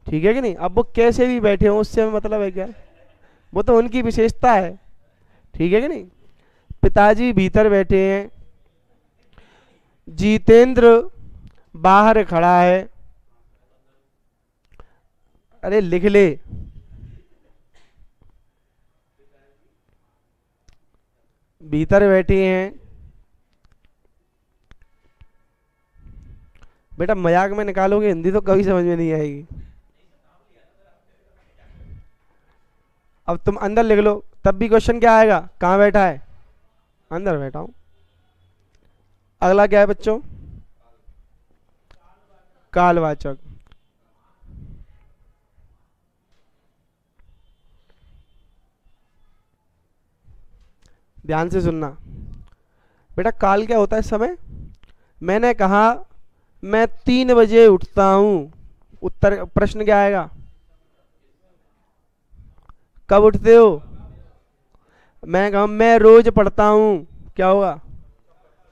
ठीक है कि नहीं। अब वो कैसे भी बैठे हो उससे मतलब है क्या, वो तो उनकी विशेषता है, ठीक है कि नहीं। पिताजी भीतर बैठे हैं, जितेंद्र बाहर खड़ा है, अरे लिख ले, भीतर बैठे हैं। बेटा मजाक में निकालोगे हिंदी तो कभी समझ में नहीं आएगी। अब तुम अंदर लिख लो, तब भी क्वेश्चन क्या आएगा, कहाँ बैठा है, अंदर बैठा हूं। अगला क्या है बच्चों, कालवाचक। ध्यान से सुनना बेटा, काल क्या होता है, समय। मैंने कहा मैं 3 बजे उठता हूं, उत्तर प्रश्न क्या आएगा, कब उठते हो। मैं कहा मैं रोज पढ़ता हूं, क्या होगा,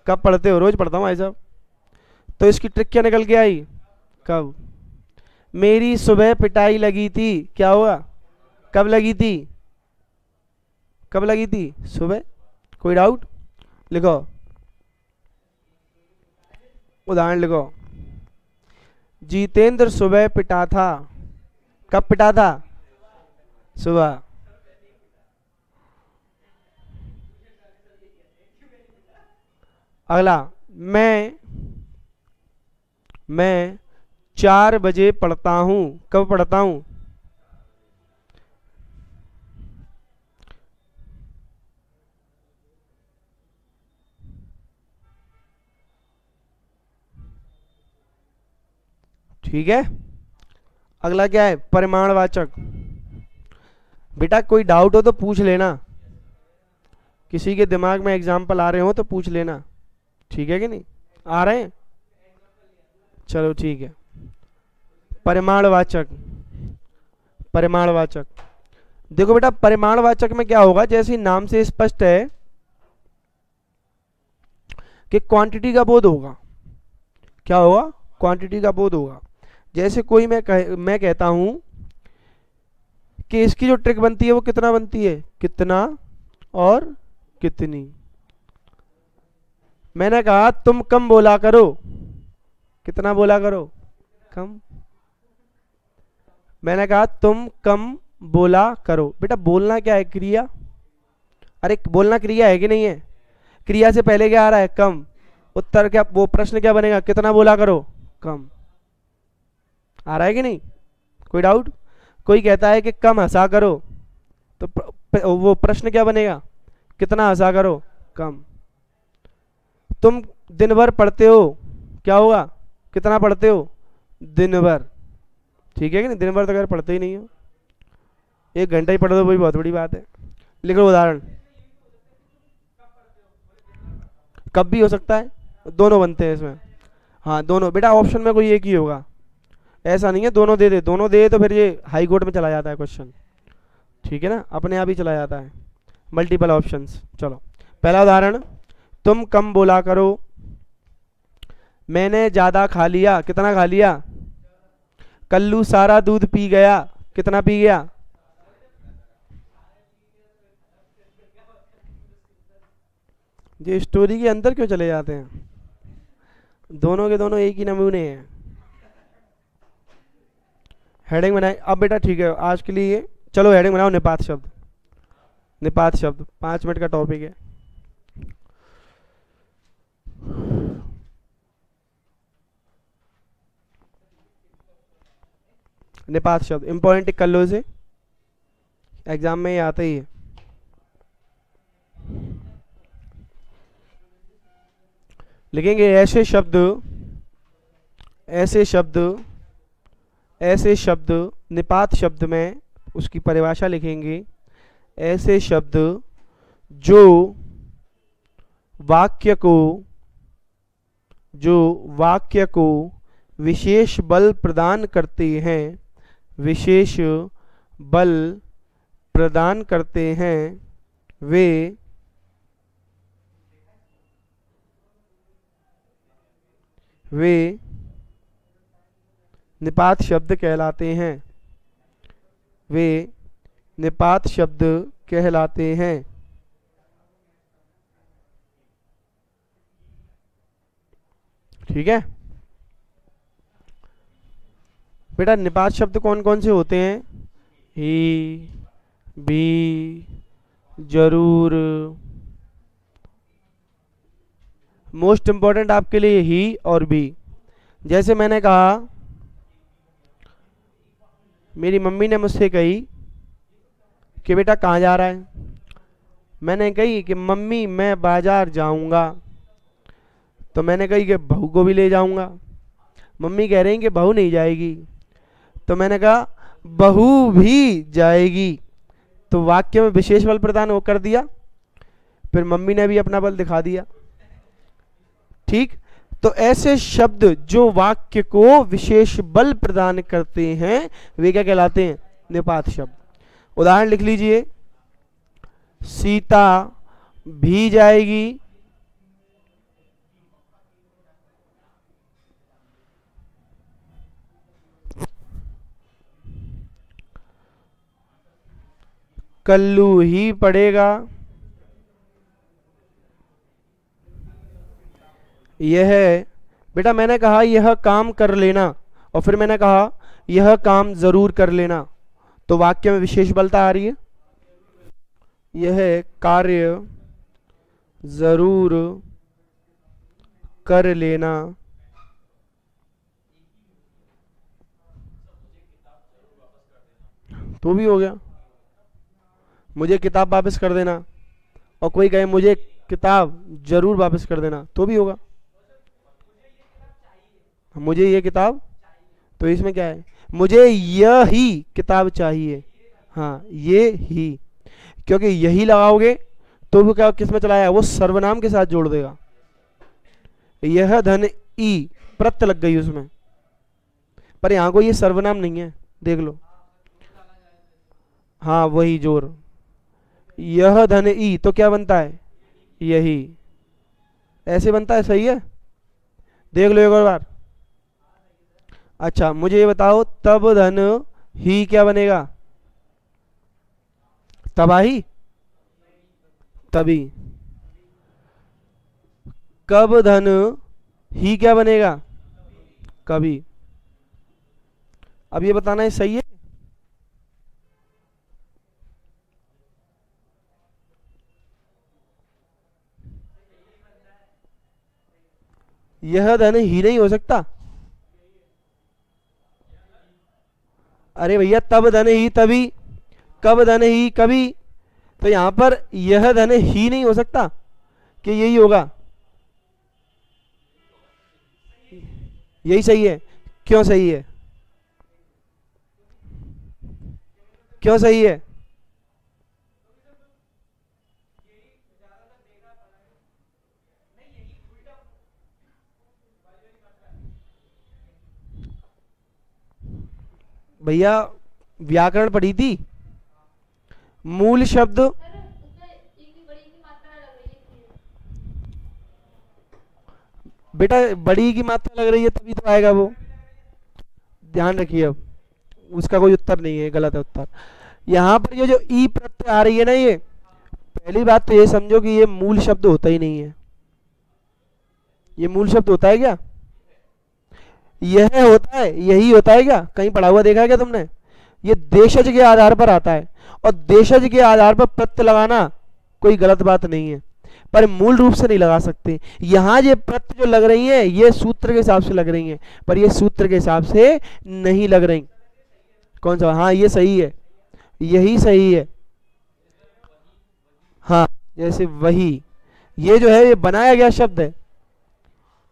कब पढ़ते हो, रोज पढ़ता हूं भाई साहब। तो इसकी ट्रिक क्या निकल के आई, कब। मेरी सुबह पिटाई लगी थी, क्या हुआ, कब लगी थी, कब लगी थी, सुबह। कोई डाउट, लिखो उदाहरण लिखो। जितेंद्र सुबह पिटा था, कब पिटा था, सुबह। अगला, मैं 4 बजे पढ़ता हूं, कब पढ़ता हूं, ठीक है। अगला क्या है, परिमाणवाचक। बेटा कोई डाउट हो तो पूछ लेना, किसी के दिमाग में एग्जाम्पल आ रहे हो तो पूछ लेना, ठीक है कि नहीं, आ रहे हैं, चलो ठीक है। परिमाणवाचक, परिमाणवाचक देखो बेटा, परिमाणवाचक में क्या होगा, जैसे नाम से स्पष्ट है कि क्वांटिटी का बोध होगा, क्या होगा, क्वांटिटी का बोध होगा। जैसे कोई मैं कहता हूं कि इसकी जो ट्रिक बनती है वो कितना बनती है, कितना और कितनी। मैंने कहा तुम कम बोला करो, कितना बोला करो, कम। मैंने कहा तुम कम बोला करो। बेटा बोलना क्या है, क्रिया। अरे बोलना क्रिया है कि नहीं है, क्रिया से पहले क्या आ रहा है, कम। उत्तर क्या, वो प्रश्न क्या बनेगा, कितना बोला करो, कम। आ रहा है कि नहीं, कोई डाउट। कोई कहता है कि कम हंसा करो, तो वो प्रश्न क्या बनेगा, कितना हंसा करो, कम। तुम दिन भर पढ़ते हो, क्या होगा, कितना पढ़ते हो, दिन भर। ठीक है कि नहीं, दिन भर तो अगर पढ़ते ही नहीं हो, 1 घंटा ही पढ़ दो वही बहुत बड़ी बात है। लिखो उदाहरण। कब भी हो सकता है, दोनों बनते हैं इसमें। हाँ दोनों, बेटा ऑप्शन में कोई एक ही होगा, ऐसा नहीं है दोनों दे दे, दोनों दे तो फिर ये हाई कोर्ट में चला जाता है क्वेश्चन। ठीक है ना, अपने आप ही चला जाता है, मल्टीपल ऑप्शंस। चलो पहला उदाहरण, तुम कम बोला करो। मैंने ज्यादा खा लिया, कितना खा लिया, कल्लू सारा दूध पी गया, कितना पी गया। ये स्टोरी के अंदर क्यों चले जाते हैं, दोनों के दोनों एक ही नमूने हैं। हेडिंग बनाए अब बेटा, ठीक है आज के लिए। चलो हेडिंग बनाओ, निपात शब्द। निपात शब्द 5 मिनट का टॉपिक है। निपात शब्द इंपॉर्टेंट, टिक कर लो इसे, एग्जाम में ये आता ही है। लिखेंगे ऐसे शब्द, ऐसे शब्द, ऐसे शब्द, निपात शब्द में उसकी परिभाषा लिखेंगे। ऐसे शब्द जो वाक्य को, जो वाक्य को विशेष बल प्रदान करते हैं, विशेष बल प्रदान करते हैं, वे निपात शब्द कहलाते हैं, वे निपात शब्द कहलाते हैं। ठीक है बेटा, निपात शब्द कौन कौन से होते हैं, ही, भी, जरूर। मोस्ट इंपॉर्टेंट आपके लिए ही और भी। जैसे मैंने कहा, मेरी मम्मी ने मुझसे कही कि बेटा कहाँ जा रहा है, मैंने कही कि मम्मी मैं बाजार जाऊंगा, तो मैंने कही कि बहू को भी ले जाऊंगा। मम्मी कह रही कि बहू नहीं जाएगी, तो मैंने कहा बहू भी जाएगी, तो वाक्य में विशेष बल प्रदान वो कर दिया, फिर मम्मी ने भी अपना बल दिखा दिया। ठीक, तो ऐसे शब्द जो वाक्य को विशेष बल प्रदान करते हैं वे क्या कहलाते हैं, निपात शब्द। उदाहरण लिख लीजिए, सीता भी जाएगी, कल्लू ही पढ़ेगा, यह, बेटा मैंने कहा यह काम कर लेना, और फिर मैंने कहा यह काम जरूर कर लेना, तो वाक्य में विशेष बलता आ रही है। यह कार्य जरूर कर लेना, तो भी हो गया, मुझे किताब वापस कर देना, और कोई कहे मुझे किताब जरूर वापस कर देना, तो भी होगा। मुझे ये किताब, तो इसमें क्या है, मुझे यह ही किताब चाहिए, हाँ ये ही, क्योंकि यही लगाओगे तो भी क्या किस में चलाया, वो सर्वनाम के साथ जोड़ देगा। यह धन ई, प्रत्यय लग गई उसमें, पर यहां को ये सर्वनाम नहीं है, देख लो, हाँ वही जोर, यह धन ई तो क्या बनता है, यही, ऐसे बनता है, सही है, देख लो एक और बार। अच्छा मुझे ये बताओ, तब धन ही क्या बनेगा, तबाही, तभी। कब धन ही क्या बनेगा? कभी। अब ये बताना है सही है? यह धन ही नहीं हो सकता। अरे भैया, तब धन ही तभी, कब धन ही कभी, तो यहां पर यह धन ही नहीं हो सकता कि यही होगा? यही सही है। क्यों सही है? क्यों सही है? भैया, व्याकरण पढ़ी थी। मूल शब्द, बेटा बड़ी की मात्रा लग रही है तभी तो आएगा वो। ध्यान रखिए, अब उसका कोई उत्तर नहीं है, गलत है उत्तर। यहाँ पर ये जो ई प्रत्यय आ रही है ना, ये पहली बात तो ये समझो कि ये मूल शब्द होता ही नहीं है। ये मूल शब्द होता है क्या? यह होता है, यही होता है क्या? कहीं पढ़ा हुआ देखा है क्या तुमने? ये देशज के आधार पर आता है, और देशज के आधार पर प्रत्यय लगाना कोई गलत बात नहीं है, पर मूल रूप से नहीं लगा सकते। यहां ये प्रत्यय जो लग रही हैं ये सूत्र के हिसाब से लग रही हैं, पर ये सूत्र के हिसाब से नहीं लग रही। कौन सा? हाँ, ये सही है, यही सही है। हाँ, जैसे वही, ये जो है ये बनाया गया शब्द है,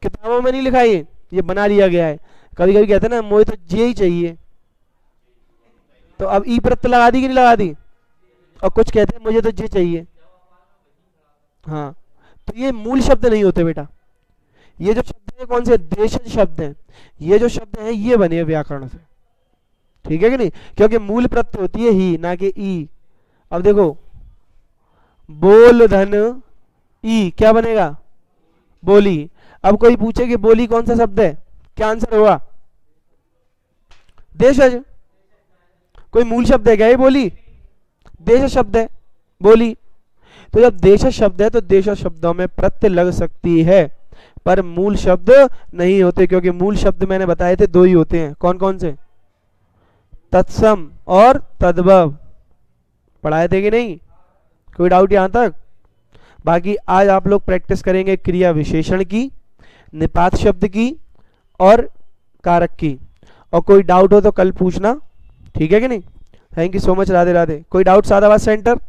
किताबों में नहीं लिखा, ये बना लिया गया है। कभी कभी कहते हैं ना, मुझे तो जे ही चाहिए, तो अब ई प्रत्यय लगा दी कि नहीं लगा दी? और कुछ कहते हैं मुझे तो जे चाहिए। हाँ, तो ये मूल शब्द नहीं होते बेटा। ये जो शब्द है कौन से? देशज शब्द हैं। ये जो शब्द हैं ये बने हैं व्याकरण से, ठीक है कि नहीं? क्योंकि मूल प्रत्यय होती है ही, ना कि ई। अब देखो, बोल धन ई क्या बनेगा? बोली। अब कोई पूछे कि बोली कौन सा शब्द है, क्या आंसर होगा? देशज। कोई मूल शब्द है क्या ये बोली? देशज शब्द है बोली। तो जब देशज शब्द है तो देशज शब्दों में प्रत्यय लग सकती है, पर मूल शब्द नहीं होते, क्योंकि मूल शब्द मैंने बताए थे दो ही होते हैं। कौन कौन से? तत्सम और तद्भव। पढ़ाए थे कि नहीं? कोई डाउट यहां तक? बाकी आज आप लोग प्रैक्टिस करेंगे क्रिया विशेषण की, निपात शब्द की और कारक की। और कोई डाउट हो तो कल पूछना, ठीक है कि नहीं? Thank you so much. Radhe Radhe. कोई डाउट सादाबाद सेंटर?